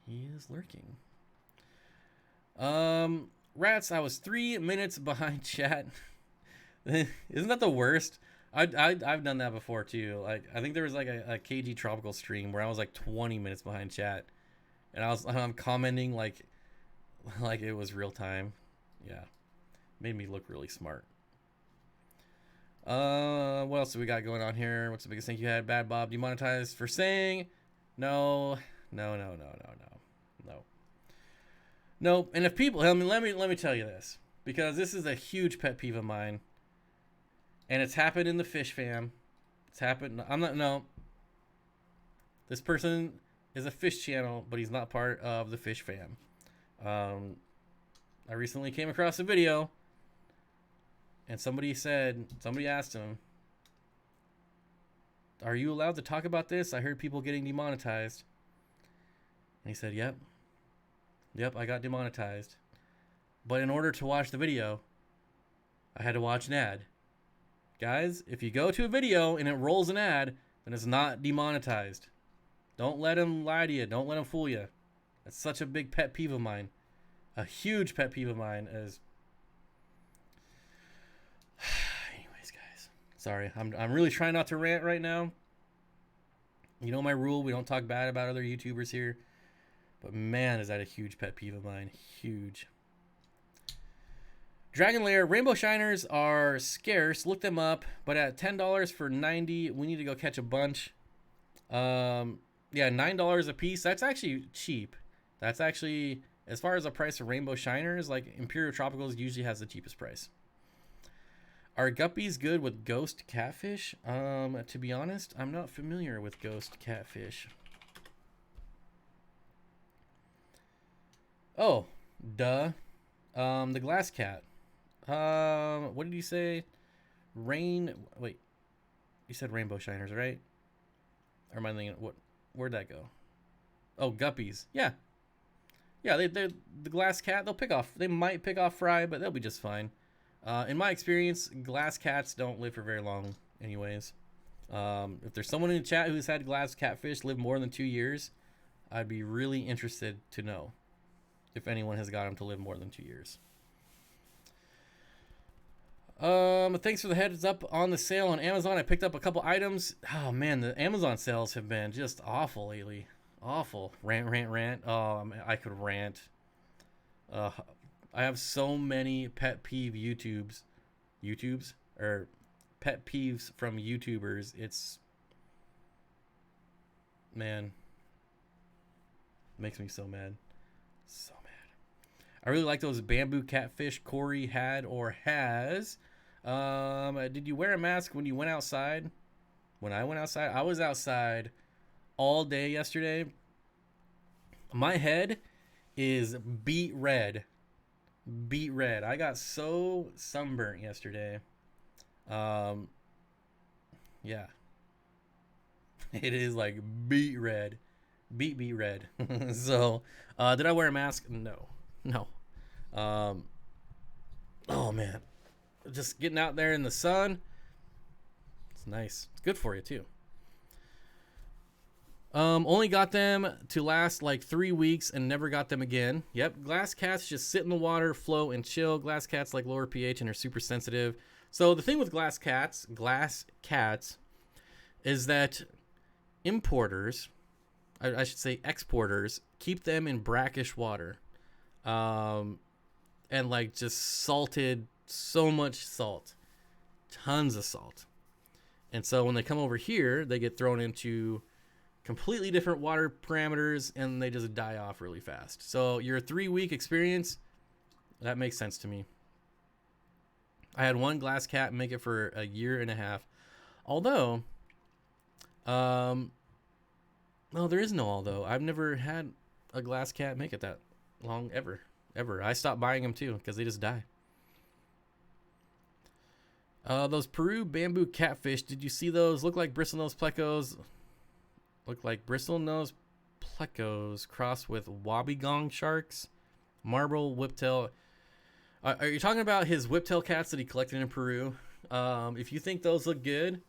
He is lurking. Rats, I was 3 minutes behind chat. Isn't that the worst? I've done that before too. Like, I think there was like a KG Tropical stream where I was like 20 minutes behind chat, and I'm commenting like it was real time. Yeah, made me look really smart. What else do we got going on here? What's the biggest thing you had? Bad Bob demonetized for saying no. No. And if people, I mean, let me tell you this, because this is a huge pet peeve of mine, and it's happened in the fish fam. It's happened. I'm not. No. This person is a fish channel, but he's not part of the fish fam. I recently came across a video, and somebody asked him, "Are you allowed to talk about this? I heard people getting demonetized." And he said, "Yep, I got demonetized. But in order to watch the video, I had to watch an ad." Guys, if you go to a video and it rolls an ad, then it's not demonetized. Don't let him lie to you. Don't let him fool you. That's such a big pet peeve of mine. A huge pet peeve of mine is... Anyways, guys. Sorry. I'm really trying not to rant right now. You know my rule. We don't talk bad about other YouTubers here. But man, is that a huge pet peeve of mine. Huge. Dragon Lair. Rainbow Shiners are scarce. Look them up. But at $10 for 90, we need to go catch a bunch. Yeah, $9 a piece. That's actually cheap. That's actually... As far as the price of Rainbow Shiners, like Imperial Tropicals usually has the cheapest price. Are guppies good with ghost catfish? To be honest, I'm not familiar with ghost catfish. Oh, duh. The glass cat. What did you say? Wait. You said Rainbow Shiners, right? Or am I thinking, where'd that go? Oh, guppies. Yeah. Yeah, they're the glass cat. They might pick off fry, but they'll be just fine. In my experience, glass cats don't live for very long anyways. If there's someone in the chat who's had glass catfish live more than 2 years, I'd be really interested to know if anyone has got them to live more than 2 years. Thanks for the heads up on the sale on Amazon. I picked up a couple items. Oh man, the Amazon sales have been just awful lately. Awful. Rant. Oh, I could rant. I have so many pet peeve YouTubes or pet peeves from YouTubers. It's, man, makes me so mad. So mad. I really like those bamboo catfish Corey had or has. Did you wear a mask when you went outside? When I went outside, I was outside all day yesterday. My head is beet red. I got so sunburnt yesterday. Yeah. It is like beet red. Beet red. So, did I wear a mask? No. Oh man. Just getting out there in the sun. It's nice. It's good for you too. Only got them to last like 3 weeks and never got them again. Yep, glass cats just sit in the water, float, and chill. Glass cats like lower pH and are super sensitive. So the thing with glass cats is that importers, I should say exporters, keep them in brackish water. And like just salted, so much salt. Tons of salt. And so when they come over here, they get thrown into completely different water parameters and they just die off really fast. So your 3 week experience, that makes sense to me. I had one glass cat make it for a year and a half. Although, no, there is no although. I've never had a glass cat make it that long ever. I stopped buying them too because they just die. Those Peru bamboo catfish, did you see those? Look like bristlenose plecos. Look like bristlenose plecos crossed with wobbegong sharks. Marble whiptail. Are you talking about his whiptail cats that he collected in Peru? If you think those look good,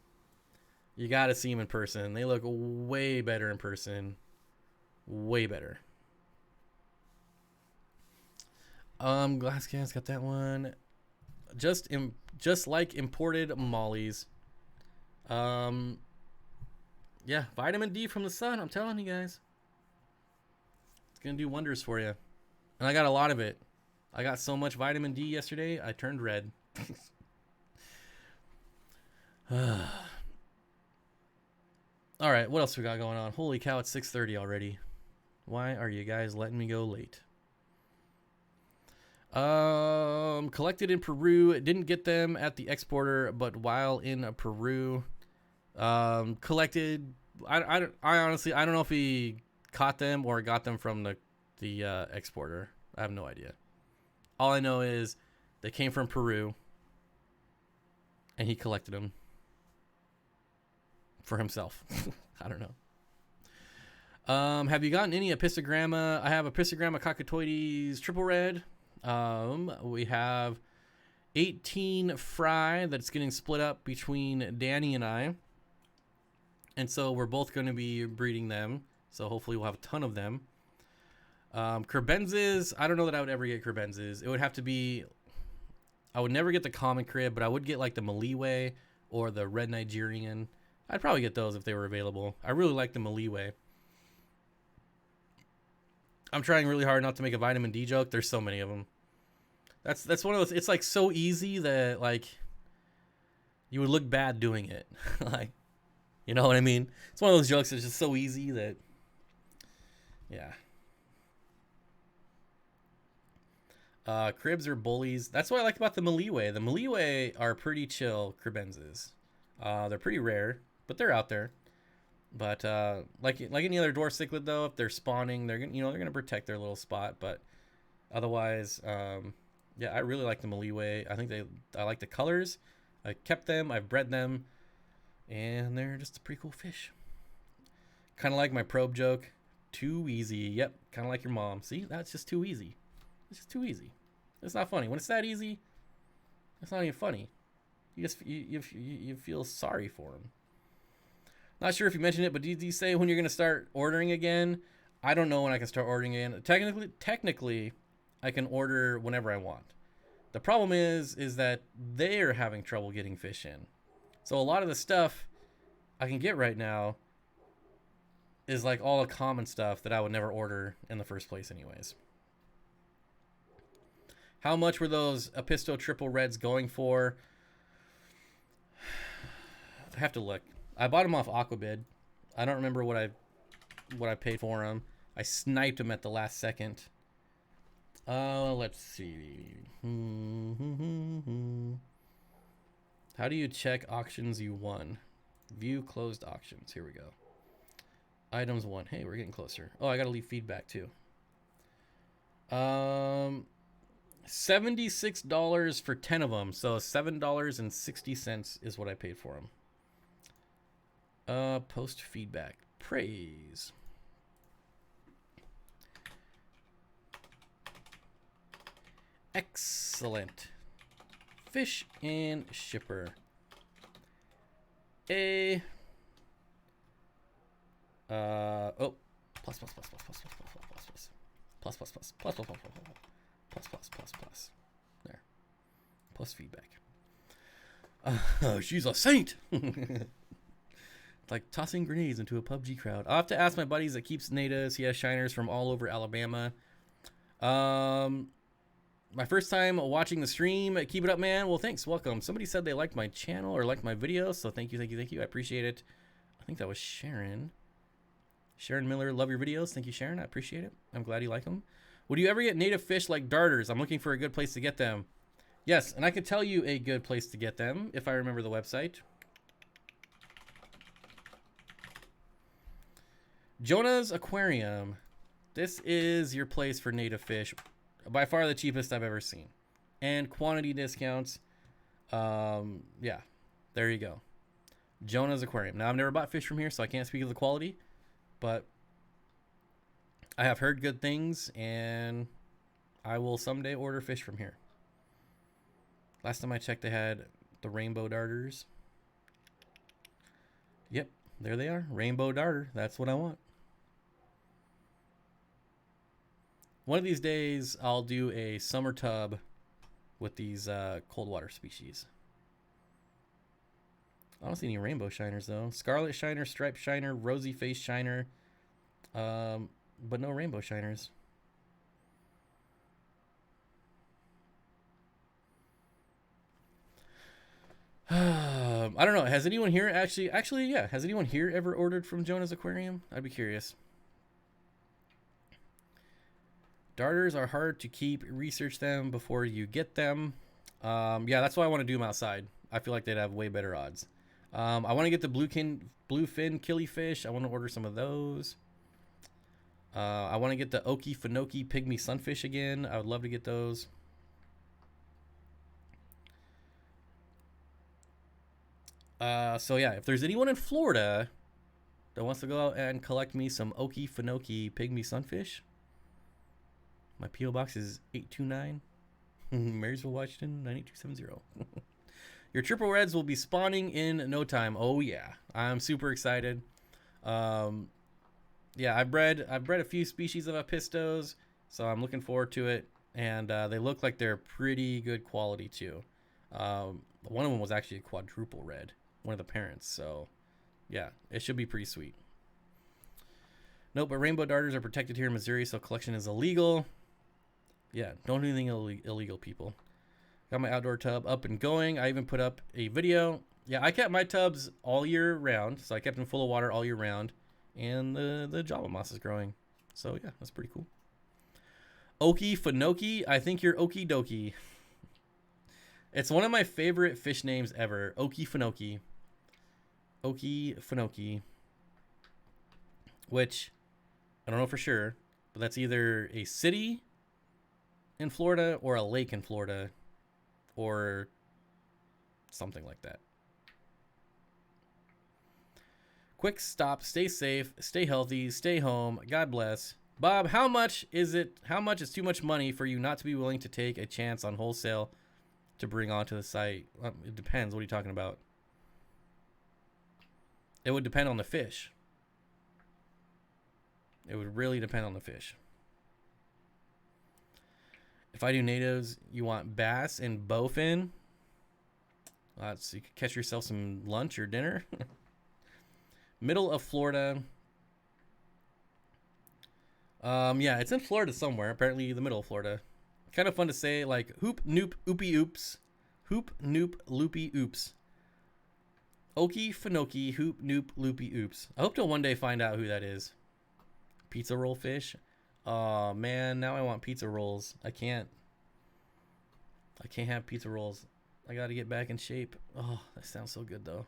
you got to see them in person. They look way better in person. Way better. Glass cats got that one. Just like imported mollies. Yeah, vitamin D from the sun. I'm telling you guys, it's gonna do wonders for you. And I got a lot of it. I got so much vitamin D yesterday, I turned red. All right, what else we got going on? Holy cow, it's 6:30 already. Why are you guys letting me go late? Collected in Peru. Didn't get them at the exporter, but while in Peru, collected. I honestly I don't know if he caught them or got them from the exporter. I have no idea. All I know is they came from Peru, and he collected them for himself. I don't know. Have you gotten any Epistogramma? I have Epistogramma cockatoides triple red. We have 18 fry that's getting split up between Danny and I. And so we're both going to be breeding them. So hopefully we'll have a ton of them. Cribenzes, I don't know that I would ever get Cribenzes. It would have to be, I would never get the common crib, but I would get like the Maliwe or the red Nigerian. I'd probably get those if they were available. I really like the Maliwe. I'm trying really hard not to make a vitamin D joke. There's so many of them. That's one of those. It's like so easy that like you would look bad doing it. Like, you know what I mean? It's one of those jokes that's just so easy that, yeah. Cribs are bullies. That's what I like about the Maliwe. The Maliwe are pretty chill cribenzes. They're pretty rare, but they're out there. But like any other dwarf cichlid though, if they're spawning, they're gonna protect their little spot. But otherwise, yeah, I really like the Maliwe. I like the colors. I kept them. I've bred them, and they're just a pretty cool fish. Kind of like my probe joke. Too easy. Yep, kind of like your mom. See, that's just too easy. It's just too easy. It's not funny when it's that easy. It's not even funny. You feel sorry for them. Not sure if you mentioned it, but did you say when you're going to start ordering again? I don't know when I can start ordering again. Technically, I can order whenever I want. The problem is that they're having trouble getting fish in. So a lot of the stuff I can get right now is like all the common stuff that I would never order in the first place anyways. How much were those Episto triple reds going for? I have to look. I bought them off Aquabid. I don't remember what I paid for them. I sniped them at the last second. Let's see. How do you check auctions you won? View closed auctions. Here we go. Items won. Hey, we're getting closer. Oh, I gotta leave feedback too. $76 for 10 of them. So $7.60 is what I paid for them. Post feedback. Praise. Excellent. Fish and shipper. Plus there. Plus feedback. She's a saint. Like tossing grenades into a PUBG crowd. I'll have to ask my buddies that keeps natives. He has shiners from all over Alabama. My first time watching the stream. Keep it up, man. Well, thanks. Welcome. Somebody said they liked my channel or liked my video, so thank you. I appreciate it. I think that was Sharon. Sharon Miller, love your videos. Thank you, Sharon. I appreciate it. I'm glad you like them. Would you ever get native fish like darters? I'm looking for a good place to get them. Yes, and I could tell you a good place to get them if I remember the website. Jonah's Aquarium. This is your place for native fish. By far the cheapest I've ever seen. And quantity discounts. Yeah, there you go. Jonah's Aquarium. Now, I've never bought fish from here, so I can't speak of the quality. But I have heard good things, and I will someday order fish from here. Last time I checked, they had the rainbow darters. Yep, there they are. Rainbow darter. That's what I want. One of these days, I'll do a summer tub with these cold water species. I don't see any rainbow shiners, though. Scarlet shiner, striped shiner, rosy face shiner. But no rainbow shiners. I don't know. Has anyone here actually, yeah. Has anyone here ever ordered from Jonah's Aquarium? I'd be curious. Darters are hard to keep. Research them before you get them. Yeah, that's why I want to do them outside. I feel like they'd have way better odds. I want to get the bluefin killifish. I want to order some of those. I want to get the Okefenokee pygmy sunfish again. I would love to get those. So yeah, if there's anyone in Florida that wants to go out and collect me some Okefenokee pygmy sunfish, my P.O. box is 829 Marysville, Washington 98270. Your triple reds will be spawning in no time. Oh yeah, I'm super excited. Yeah, I've bred a few species of apistos, so I'm looking forward to it. And they look like they're pretty good quality too. One of them was actually a quadruple red, one of the parents. So yeah, it should be pretty sweet. Nope, but rainbow darters are protected here in Missouri, so collection is illegal. Yeah, don't do anything illegal, people. Got my outdoor tub up and going. I even put up a video. Yeah, I kept my tubs all year round, so I kept them full of water all year round. And the Java moss is growing. So yeah, that's pretty cool. Okefenokee, I think you're okie dokie. It's one of my favorite fish names ever. Okefenokee. Okefenokee. Which, I don't know for sure, but that's either a city in Florida or a lake in Florida or something like that. Quick stop, stay safe, stay healthy, stay home, God bless. Bob, how much is too much money for you not to be willing to take a chance on wholesale to bring onto the site? It depends. What are you talking about? It would depend on the fish. It would really depend on the fish. If I do natives, you want bass and bowfin. So you could catch yourself some lunch or dinner. Middle of Florida. Yeah, it's in Florida somewhere. Apparently the middle of Florida. Kind of fun to say, like hoop noop oopie oops. Hoop noop loopy oops. Okefenokee hoop noop loopy oops. I hope to one day find out who that is. Pizza roll fish. Oh man, now I want pizza rolls. I can't have pizza rolls. I gotta get back in shape. Oh, that sounds so good though.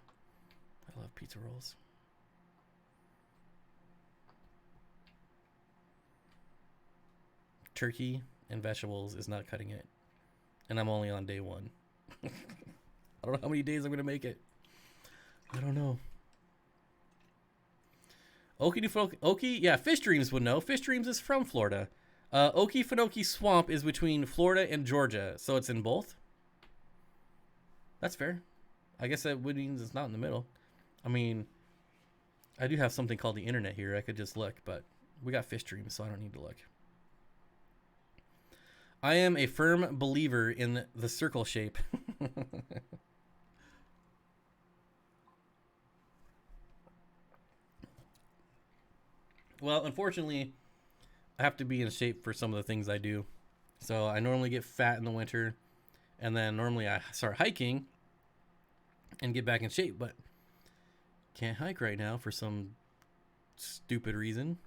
I love pizza rolls. Turkey and vegetables is not cutting it. And I'm only on day 1. I don't know how many days I'm gonna make it. I don't know. Okie, yeah, Fish Dreams would know. Fish Dreams is from Florida. Okefenokee Swamp is between Florida and Georgia, so it's in both. That's fair. I guess that would mean it's not in the middle. I mean, I do have something called the internet here. I could just look, but we got Fish Dreams, so I don't need to look. I am a firm believer in the circle shape. Well, unfortunately, I have to be in shape for some of the things I do. So I normally get fat in the winter, and then normally I start hiking and get back in shape, but can't hike right now for some stupid reason.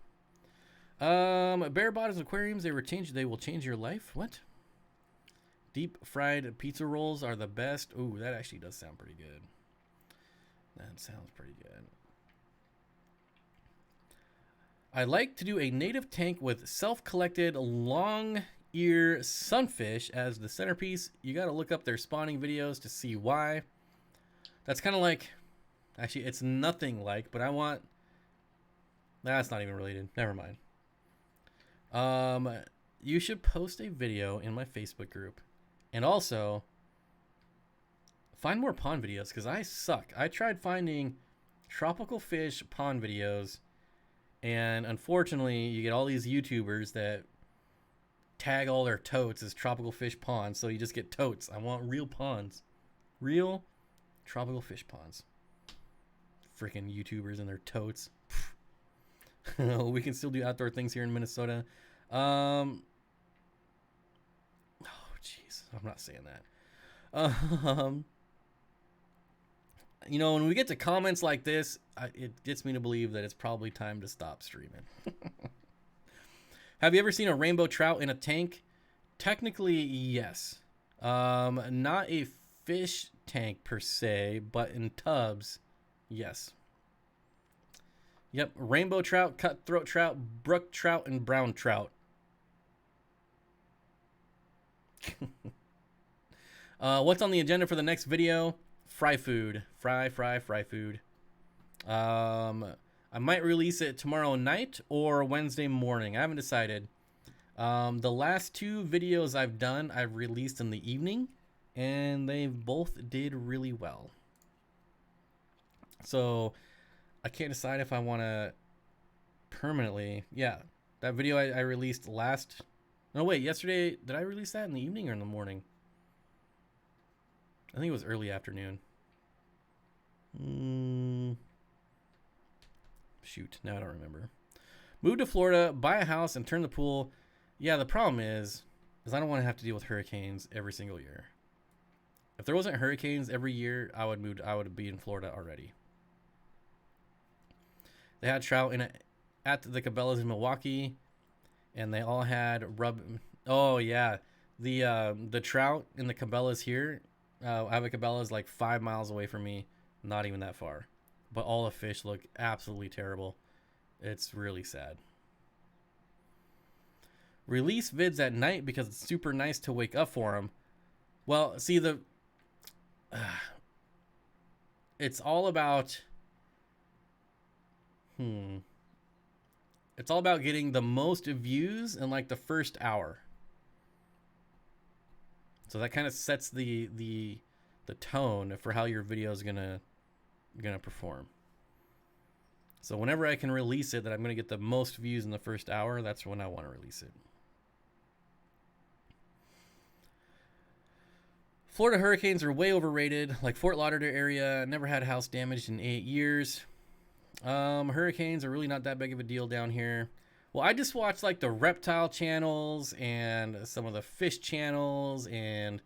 Bare bottoms aquariums, they will change your life. What? Deep fried pizza rolls are the best. Ooh, that actually does sound pretty good. That sounds pretty good. I like to do a native tank with self-collected long ear sunfish as the centerpiece. You got to look up their spawning videos to see why. That's kind of like, actually, it's nothing like, but I want, that's not even related. Never mind. You should post a video in my Facebook group, and also find more pond videos because I suck. I tried finding tropical fish pond videos, and unfortunately, you get all these YouTubers that tag all their totes as tropical fish ponds, so you just get totes. I want real ponds, real tropical fish ponds. Freaking YouTubers and their totes. We can still do outdoor things here in Minnesota. Oh, jeez. I'm not saying that. You know, when we get to comments like this, it gets me to believe that it's probably time to stop streaming. Have you ever seen a rainbow trout in a tank? Technically, yes. Not a fish tank per se, but in tubs, yes. Yep, rainbow trout, cutthroat trout, brook trout, and brown trout. What's on the agenda for the next video? Fry food. Fry food. I might release it tomorrow night or Wednesday morning. I haven't decided. The last 2 videos I've done, I've released in the evening, and they both did really well. So I can't decide if I want to permanently. Yeah, that video I released last. No, wait, yesterday. Did I release that in the evening or in the morning? I think it was early afternoon. Shoot, now I don't remember. Move to Florida, buy a house, and turn the pool. Yeah, the problem is I don't want to have to deal with hurricanes every single year. If there wasn't hurricanes every year, I would be in Florida already. They had trout at the Cabela's in Milwaukee, and they all had rub. Oh yeah, the trout in the Cabela's here. I have a Cabela's like 5 miles away from me, not even that far, but all the fish look absolutely terrible. It's really sad. Release vids at night because it's super nice to wake up for them. Well, see it's all about it's all about getting the most views in like the first hour. So that kind of sets the tone for how your video is gonna perform. So whenever I can release it, that I'm gonna get the most views in the first hour, that's when I want to release it. Florida hurricanes are way overrated. Like Fort Lauderdale area, never had a house damaged in 8 years. Hurricanes are really not that big of a deal down here. Well, I just watch like the reptile channels and some of the fish channels and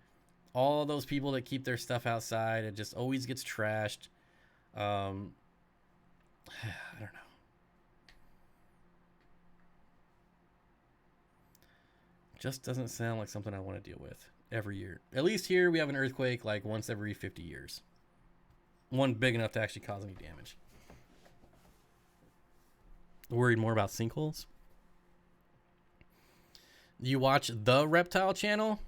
all those people that keep their stuff outside. It just always gets trashed. I don't know. Just doesn't sound like something I want to deal with every year. At least here we have an earthquake like once every 50 years. One big enough to actually cause any damage. Worried more about sinkholes? You watch the reptile channel?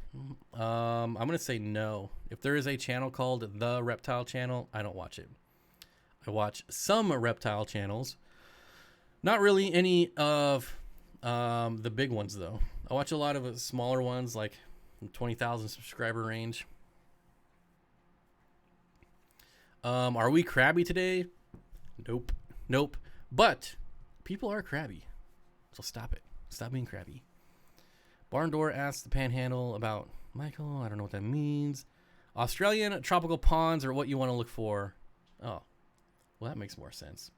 I'm going to say no. If there is a channel called the reptile channel, I don't watch it. I watch some reptile channels. Not really any of the big ones, though. I watch a lot of smaller ones, like 20,000 subscriber range. Are we crabby today? Nope. But people are crabby. So stop it. Stop being crabby. Barn Door asks the Panhandle about Michael. I don't know what that means. Australian tropical ponds are what you want to look for. Oh, well, that makes more sense.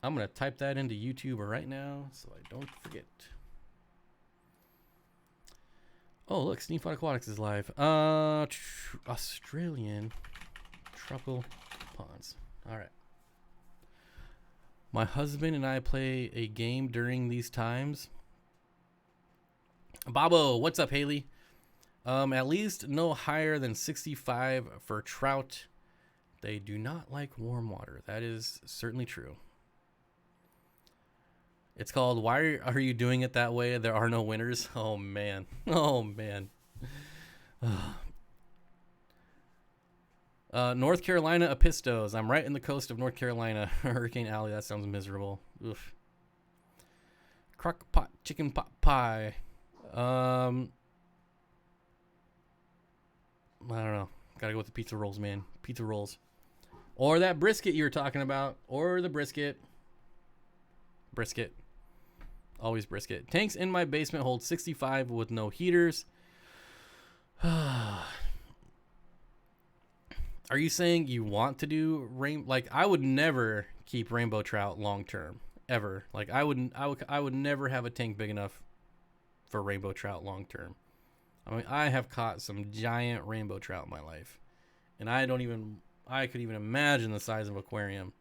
I'm going to type that into YouTube right now so I don't forget. Oh, look, Steenfott Aquatics is live. Australian tropical ponds. All right. My husband and I play a game during these times. Bobo, what's up, Haley? At least no higher than 65 for trout. They do not like warm water. That is certainly true. It's called Why Are You Doing It That Way? There Are No Winners. Oh, man. North Carolina Epistos. I'm right in the coast of North Carolina. Hurricane Alley. That sounds miserable. Oof. Crock pot chicken pot pie. I don't know. Gotta go with the pizza rolls, man. Pizza rolls. Or that brisket you were talking about. Or the brisket. Brisket. Always brisket. Tanks in my basement hold 65 with no heaters. Are you saying you want to do like I would never keep rainbow trout long term ever. Like I would never have a tank big enough for rainbow trout long term. I mean, I have caught some giant rainbow trout in my life, and I I could even imagine the size of aquarium.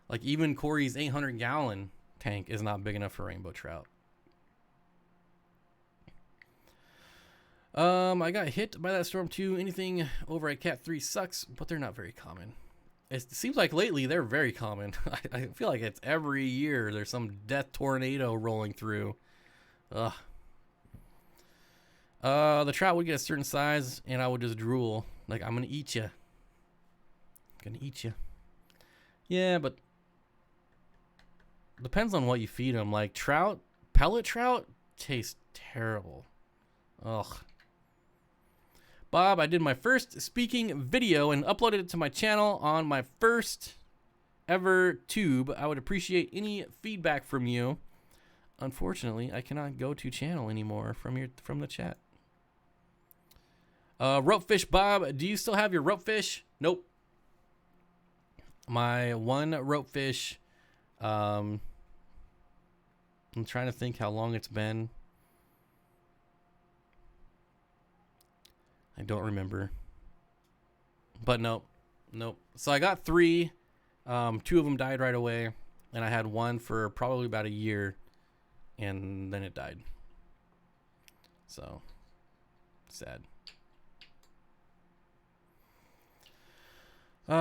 Like even Corey's 800-gallon tank is not big enough for rainbow trout. I got hit by that storm too. Anything over at Cat 3 sucks, but they're not very common. It seems like lately they're very common. I feel like it's every year there's some death tornado rolling through. Ugh. The trout would get a certain size and I would just drool. Like, I'm gonna eat you. I'm gonna eat you. Yeah, but depends on what you feed them. Like trout, pellet trout taste terrible. Ugh. Bob, I did my first speaking video and uploaded it to my channel on my first ever tube. I would appreciate any feedback from you. Unfortunately, I cannot go to channel anymore from the chat. Ropefish Bob, do you still have your ropefish? Nope. My one ropefish, I'm trying to think how long it's been. I don't remember. But nope. So I got 3. 2 of them died right away. And I had one for probably about a year. And then it died. So, sad.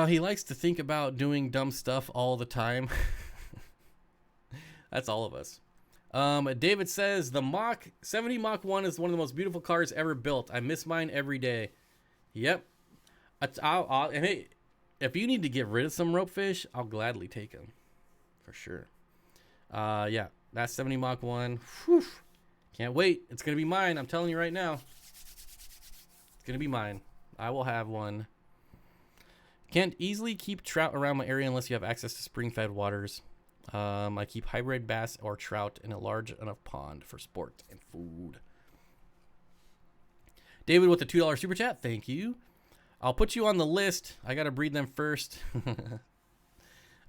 He likes to think about doing dumb stuff all the time. That's all of us. David says, the Mach 70 Mach 1 is one of the most beautiful cars ever built. I miss mine every day. Yep. And hey, if you need to get rid of some ropefish, I'll gladly take them. For sure. Yeah, that 70 Mach 1. Whew, can't wait. It's going to be mine. I'm telling you right now. It's going to be mine. I will have one. Can't easily keep trout around my area unless you have access to spring-fed waters. I keep hybrid bass or trout in a large enough pond for sport and food. David with the $2 super chat. Thank you. I'll put you on the list. I got to breed them first.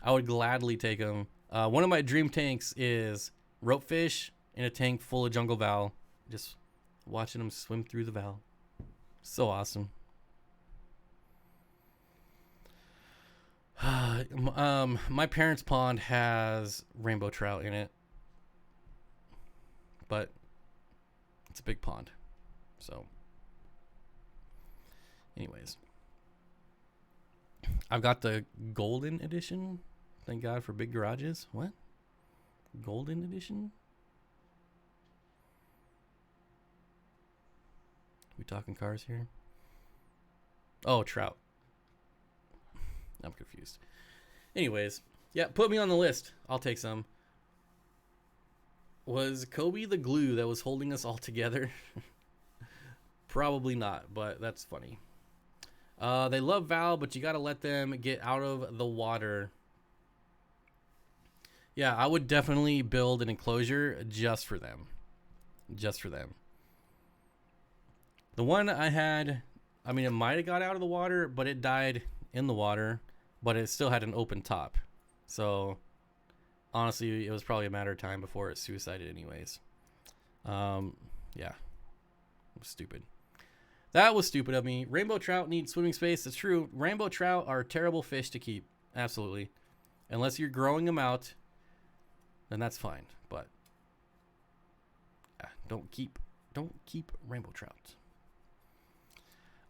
I would gladly take them. One of my dream tanks is ropefish in a tank full of jungle val. Just watching them swim through the val. So awesome. My parents' pond has rainbow trout in it, but it's a big pond. So anyways, I've got the golden edition. Thank God for big garages. What? Golden edition? We talking cars here? Oh, trout. I'm confused. Anyways, yeah, put me on the list. I'll take some. Was Kobe the glue that was holding us all together? Probably not, but that's funny. They love Val, but you got to let them get out of the water. Yeah, I would definitely build an enclosure just for them. Just for them. The one I had, I mean, it might have got out of the water, but it died in the water, but it still had an open top. So honestly, it was probably a matter of time before it suicided anyways. Yeah, it was stupid. That was stupid of me. Rainbow trout need swimming space. It's true. Rainbow trout are terrible fish to keep. Absolutely. Unless you're growing them out, then that's fine. But yeah, don't keep rainbow trout.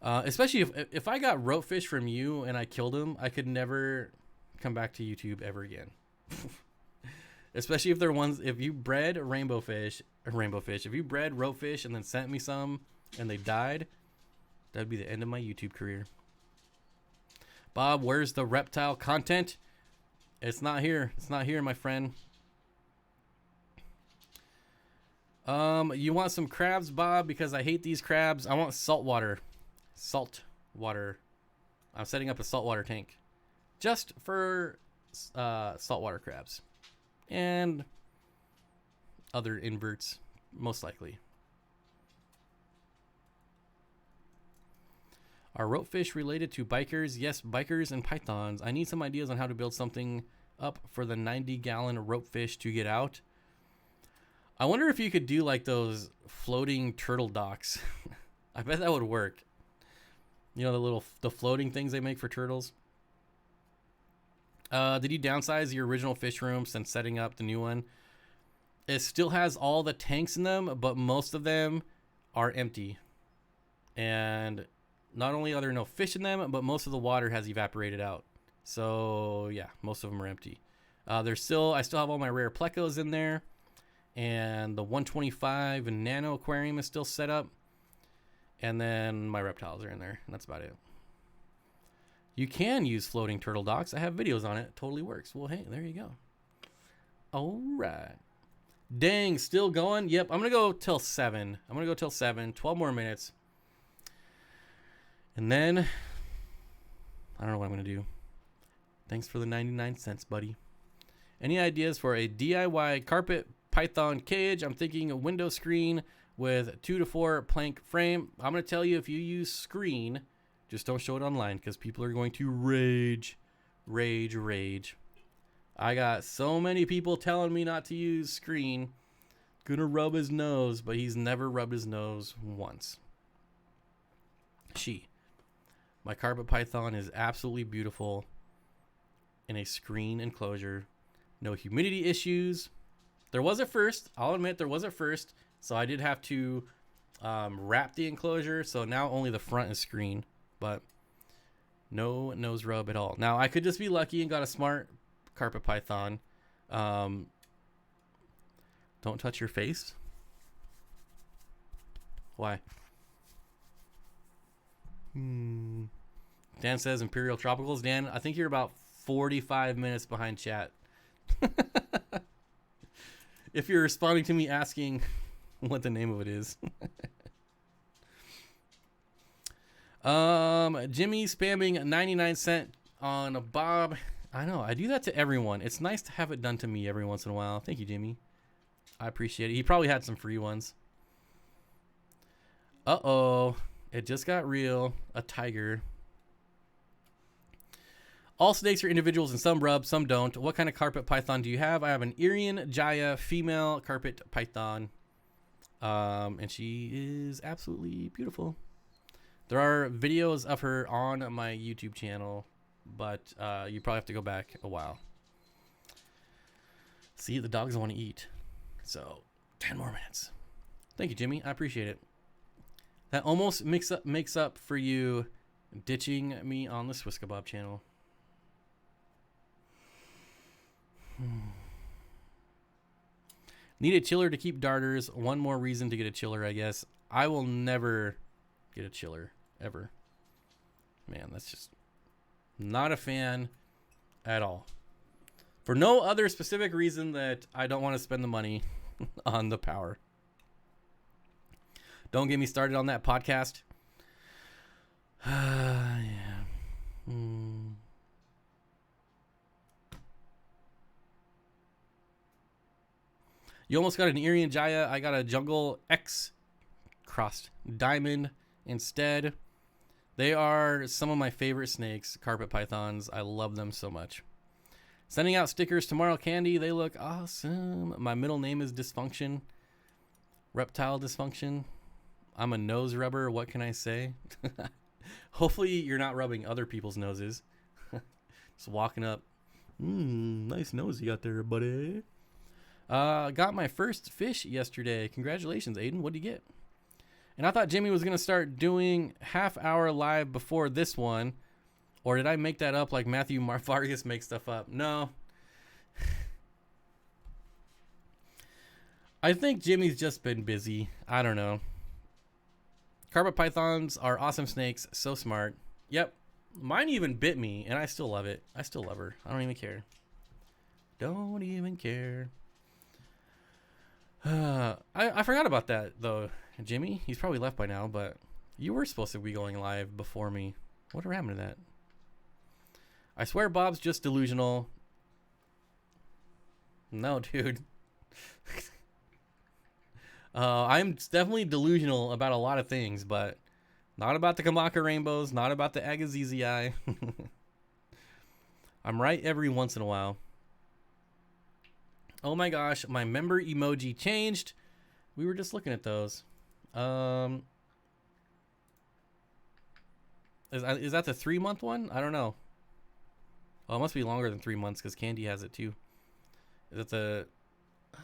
Especially if I got ropefish from you and I killed him, I could never come back to YouTube ever again. Especially if they're ones, if you bred rainbow fish, if you bred ropefish and then sent me some and they died, that'd be the end of my YouTube career. Bob, where's the reptile content? It's not here. It's not here, my friend. You want some crabs, Bob? Because I hate these crabs. I want saltwater. Saltwater. I'm setting up a saltwater tank just for saltwater crabs and other inverts, most likely. Are ropefish related to bikers? Yes, bikers and pythons. I need some ideas on how to build something up for the 90-gallon ropefish to get out. I wonder if you could do like those floating turtle docks. I bet that would work. You know, the floating things they make for turtles. Did you downsize your original fish room since setting up the new one? It still has all the tanks in them, but most of them are empty. And not only are there no fish in them, but most of the water has evaporated out. So yeah, most of them are empty. I still have all my rare plecos in there, and the 125 nano aquarium is still set up. And then my reptiles are in there, and that's about it. You can use floating turtle docks. I have videos on it. Totally works. Well, hey, there you go. All right. Dang, still going? Yep, I'm going to go till 7. 12 more minutes. And then, I don't know what I'm going to do. Thanks for the 99 cents, buddy. Any ideas for a DIY carpet python cage? I'm thinking a window screen with 2 to 4 plank frame. I'm going to tell you, if you use screen, just don't show it online because people are going to rage. I got so many people telling me not to use screen. Gonna rub his nose, but he's never rubbed his nose once. My carpet python is absolutely beautiful in a screen enclosure. No humidity issues. There was at first. I'll admit there was at first. So I did have to wrap the enclosure. So now only the front is screen. But no nose rub at all. Now I could just be lucky and got a smart carpet python. Don't touch your face. Why? Dan says Imperial Tropicals. Dan, I think you're about 45 minutes behind chat. If you're responding to me asking what the name of it is. Jimmy spamming 99 cent on a Bob. I know, I do that to everyone. It's nice to have it done to me every once in a while. Thank you, Jimmy. I appreciate it. He probably had some free ones. Uh-oh. It just got real. A tiger. All snakes are individuals and some rub, some don't. What kind of carpet python do you have? I have an Irian Jaya female carpet python. And she is absolutely beautiful. There are videos of her on my YouTube channel, but you probably have to go back a while. See, the dogs want to eat. So, 10 more minutes. Thank you, Jimmy. I appreciate it. That almost makes up for you ditching me on the Swiss Kebab channel. Need a chiller to keep darters. One more reason to get a chiller, I guess. I will never get a chiller, ever. Man, that's just not a fan at all. For no other specific reason that I don't want to spend the money on the power. Don't get me started on that podcast. Yeah. You almost got an Irian Jaya. I got a Jungle X crossed diamond instead. They are some of my favorite snakes, carpet pythons. I love them so much. Sending out stickers tomorrow, Candy. They look awesome. My middle name is Dysfunction. Reptile Dysfunction. I'm a nose rubber. What can I say? Hopefully you're not rubbing other people's noses. Just walking up. Nice nose you got there, buddy. Got my first fish yesterday. Congratulations, Aiden. What'd you get? And I thought Jimmy was going to start doing half-hour live before this one. Or did I make that up like Matthew Vargas makes stuff up? No. I think Jimmy's just been busy. I don't know. Carpet pythons are awesome snakes. So smart. Yep. Mine even bit me, and I still love it. I still love her. I don't even care. Don't even care. I forgot about that, though, Jimmy. He's probably left by now, but you were supposed to be going live before me. Whatever happened to that? I swear Bob's just delusional. No, dude. I'm definitely delusional about a lot of things, but not about the Kamaka rainbows, not about the Agazizii. I'm right every once in a while. Oh my gosh, my member emoji changed. We were just looking at those. Is that the 3-month one? I don't know. Oh, it must be longer than 3 months because Candy has it too. Is it the...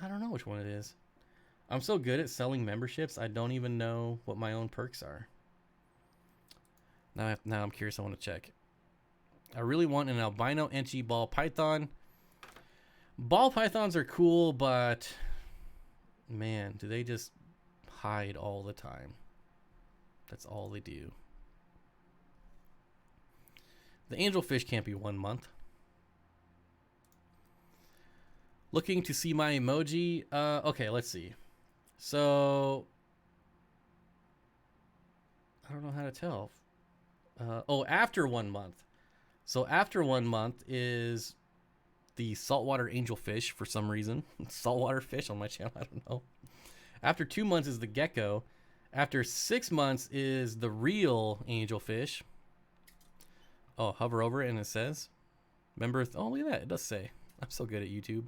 I don't know which one it is. I'm so good at selling memberships, I don't even know what my own perks are. Now I'm curious, I want to check. I really want an albino Enchi ball python. Ball pythons are cool, but man, do they just hide all the time. That's all they do. The angelfish can't be 1 month. Looking to see my emoji. Okay, let's see. So I don't know how to tell. Oh, after 1 month. So after 1 month is the saltwater angelfish for some reason. Saltwater fish on my channel, I don't know. After 2 months is the gecko. After 6 months is the real angelfish. Oh, hover over it and it says. Remember? Oh, look at that. It does say. I'm so good at YouTube.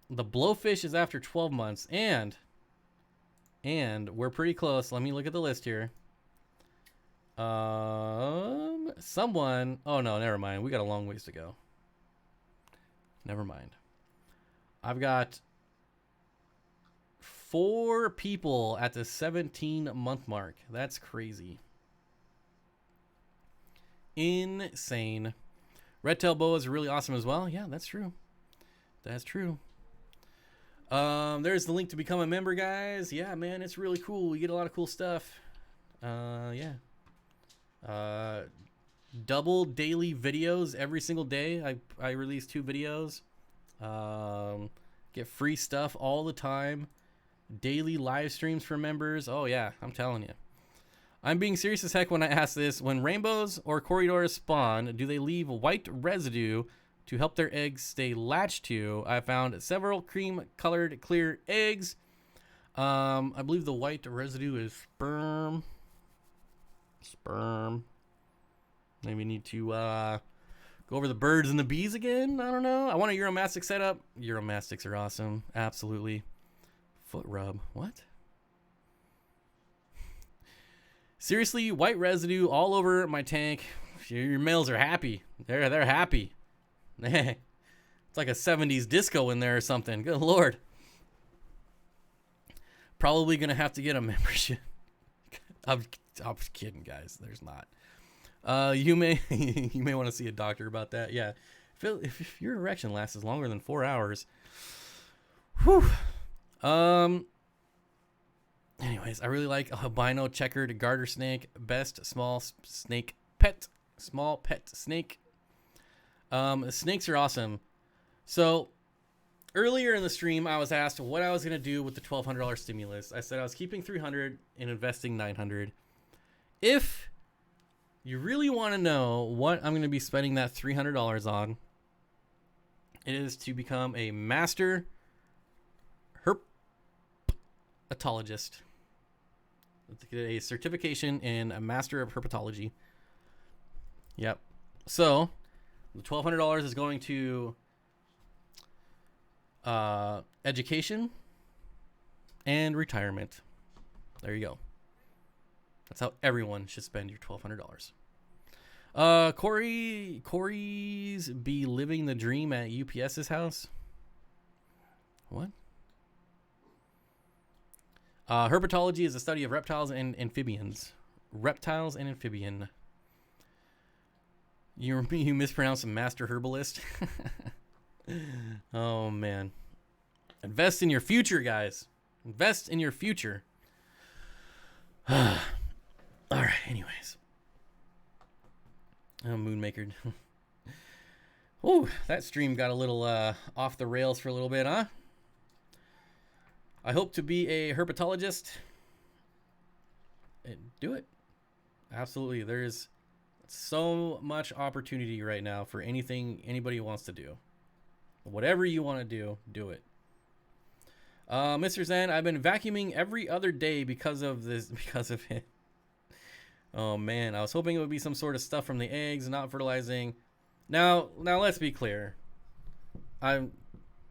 The blowfish is after 12 months. And we're pretty close. Let me look at the list here. Someone. Oh, no, never mind. We got a long ways to go. Never mind. I've got 4 people at the 17-month mark. That's crazy. Insane. Red tail boa is really awesome as well. Yeah, that's true. That's true. There's the link to become a member, guys. Yeah, man, it's really cool. You get a lot of cool stuff. Yeah. Double daily videos every single day. I release 2 videos. Get free stuff all the time. Daily live streams for members. Oh yeah, I'm telling you. I'm being serious as heck when I ask this. When rainbows or corridors spawn, do they leave white residue to help their eggs stay latched to? I found several cream-colored clear eggs. I believe the white residue is sperm. Maybe need to go over the birds and the bees again. I don't know. I want a Euromastic setup. Euromastics are awesome. Absolutely. Foot rub. What? Seriously, white residue all over my tank. Your males are happy. They're happy. It's like a 70s disco in there or something. Good Lord. Probably gonna have to get a membership. I'm kidding, guys. There's not. You may want to see a doctor about that. Yeah, if your erection lasts longer than 4 hours. Whew. Anyways, I really like albino checkered garter snake. Best small snake pet. Small pet snake. Snakes are awesome. So earlier in the stream, I was asked what I was gonna do with the $1,200 stimulus. I said I was keeping $300 and investing $900. If you really want to know what I'm gonna be spending that $300 on, it is to become a master herpetologist. To get a certification in a master of herpetology. Yep. So the $1,200 is going to education and retirement. There you go. That's how everyone should spend your $1,200. Corey's be living the dream at UPS's house. What? Herpetology is the study of reptiles and amphibians. Reptiles and amphibian. You mispronounced master herbalist. Oh, man. Invest in your future, guys. Invest in your future. All right, anyways. Oh, Moonmaker. Ooh, that stream got a little off the rails for a little bit, huh? I hope to be a herpetologist. Do it. Absolutely. There's so much opportunity right now for anything anybody wants to do. Whatever you want to do it. Mr. Zen, I've been vacuuming every other day because of it. Oh man, I was hoping it would be some sort of stuff from the eggs, not fertilizing. Now let's be clear. I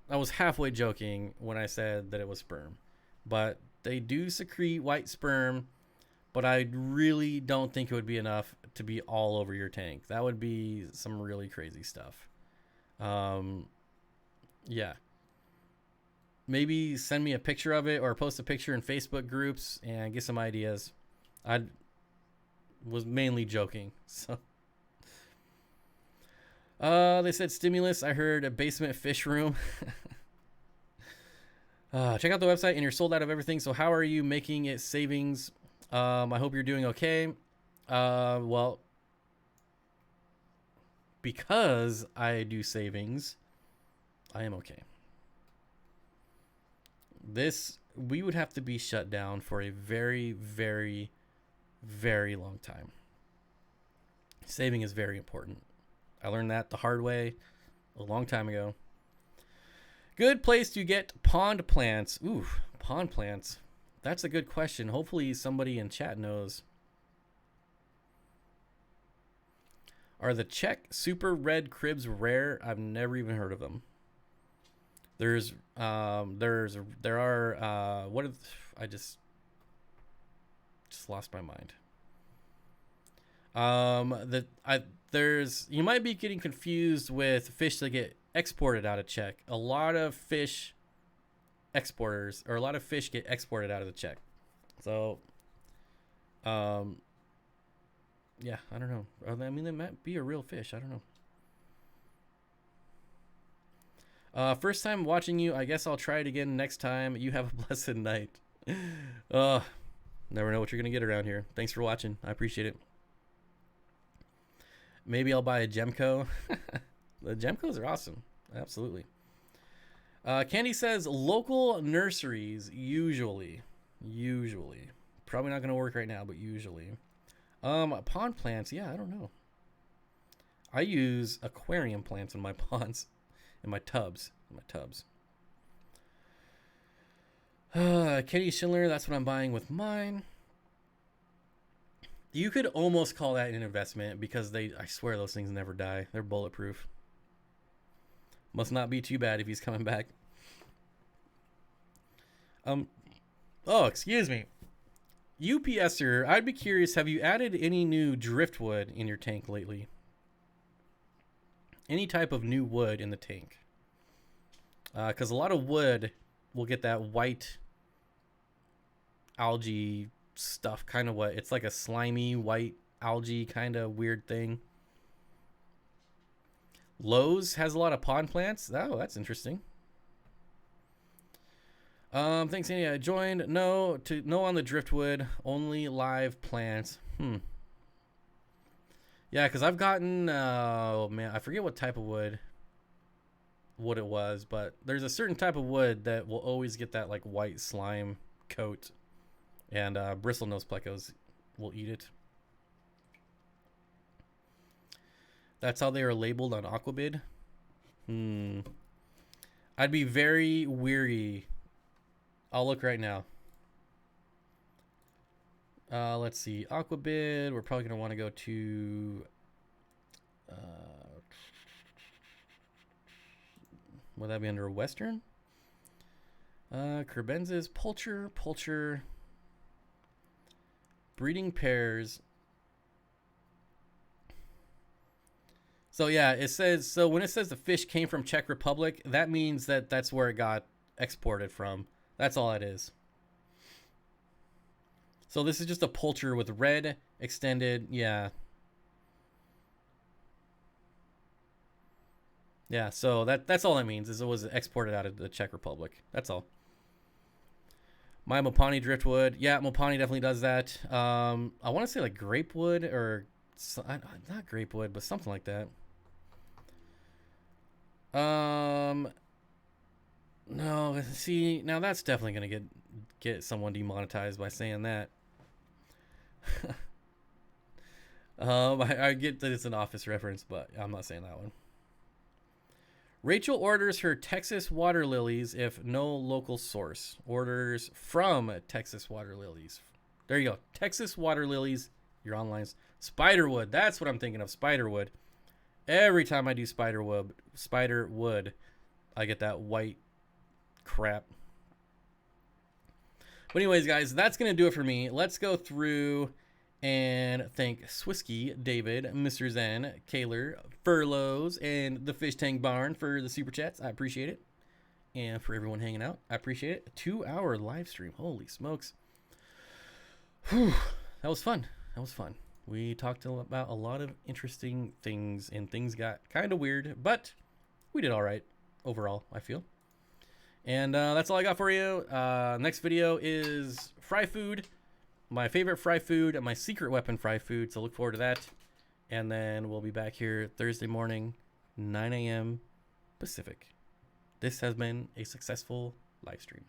was halfway joking when I said that it was sperm, but they do secrete white sperm but I really don't think it would be enough to be all over your tank. That would be some really crazy stuff. Yeah. Maybe send me a picture of it or post a picture in Facebook groups and get some ideas. I was mainly joking. So, they said stimulus. I heard a basement fish room. Check out the website and you're sold out of everything. So how are you making it savings? I hope you're doing okay. Well, because I do savings, I am okay. We would have to be shut down for a very, very, very long time. Saving is very important. I learned that the hard way a long time ago. Good place to get pond plants. Ooh, pond plants. That's a good question. Hopefully somebody in chat knows. Are the Czech super red cribs rare? I've never even heard of them. There are what if I just lost my mind. You might be getting confused with fish that get exported out of Czech. A lot of fish exporters, or a lot of fish get exported out of the Czech. So, yeah, I don't know. I mean, they might be a real fish. I don't know. First time watching you. I guess I'll try it again next time. You have a blessed night. Never know what you're gonna get around here. Thanks for watching. I appreciate it. Maybe I'll buy a Gemco. The Gemcos are awesome. Absolutely. Candy says local nurseries usually. Probably not gonna work right now, but usually. Pond plants. Yeah, I don't know. I use aquarium plants in my ponds. In my tubs. Kenny Schindler, that's what I'm buying with mine. You could almost call that an investment because I swear those things never die. They're bulletproof. Must not be too bad if he's coming back. Oh, excuse me. UPSer, I'd be curious, have you added any new driftwood in your tank lately? Any type of new wood in the tank? Because a lot of wood will get that white algae stuff, kind of it's like a slimy white algae kind of weird thing. Lowe's has a lot of pond plants. Oh, that's interesting. Thanks, Andy. I joined. No on the driftwood, only live plants. Yeah, because I've gotten, oh man, I forget what type of wood it was, but there's a certain type of wood that will always get that like white slime coat, and bristlenose plecos will eat it. That's how they are labeled on Aquabid. I'd be very weary. I'll look right now. Let's see. Aquabid. We're probably going to want to go to... would that be under Western? Crebensis. Pulcher. Breeding pairs. So yeah, it says... So when it says the fish came from Czech Republic, that means that that's where it got exported from. That's all it is. So this is just a pulcher with red extended, yeah. Yeah, so that's all that means, is it was exported out of the Czech Republic. That's all. My Mopani driftwood. Yeah, Mopani definitely does that. I want to say like grapewood or not grapewood, but something like that. No, see, now that's definitely going to get someone demonetized by saying that. I get that it's an office reference, but I'm not saying that one. Rachel orders her Texas water lilies if no local source. Orders from Texas water lilies. There you go. Texas water lilies. Your online. Spiderwood. That's what I'm thinking of. Spiderwood. Every time I do spiderwood, I get that white crap. But anyways, guys, that's going to do it for me. Let's go through and thank Swisky, David, Mr. Zen, Kaler, Furloughs, and the Fish Tank Barn for the super chats. I appreciate it. And for everyone hanging out, I appreciate it. A 2-hour live stream. Holy smokes. Whew. That was fun. That was fun. We talked about a lot of interesting things, and things got kind of weird, but we did all right overall, I feel. And that's all I got for you. Next video is fry food. My favorite fry food and my secret weapon fry food. So look forward to that. And then we'll be back here Thursday morning, 9 a.m. Pacific. This has been a successful live stream.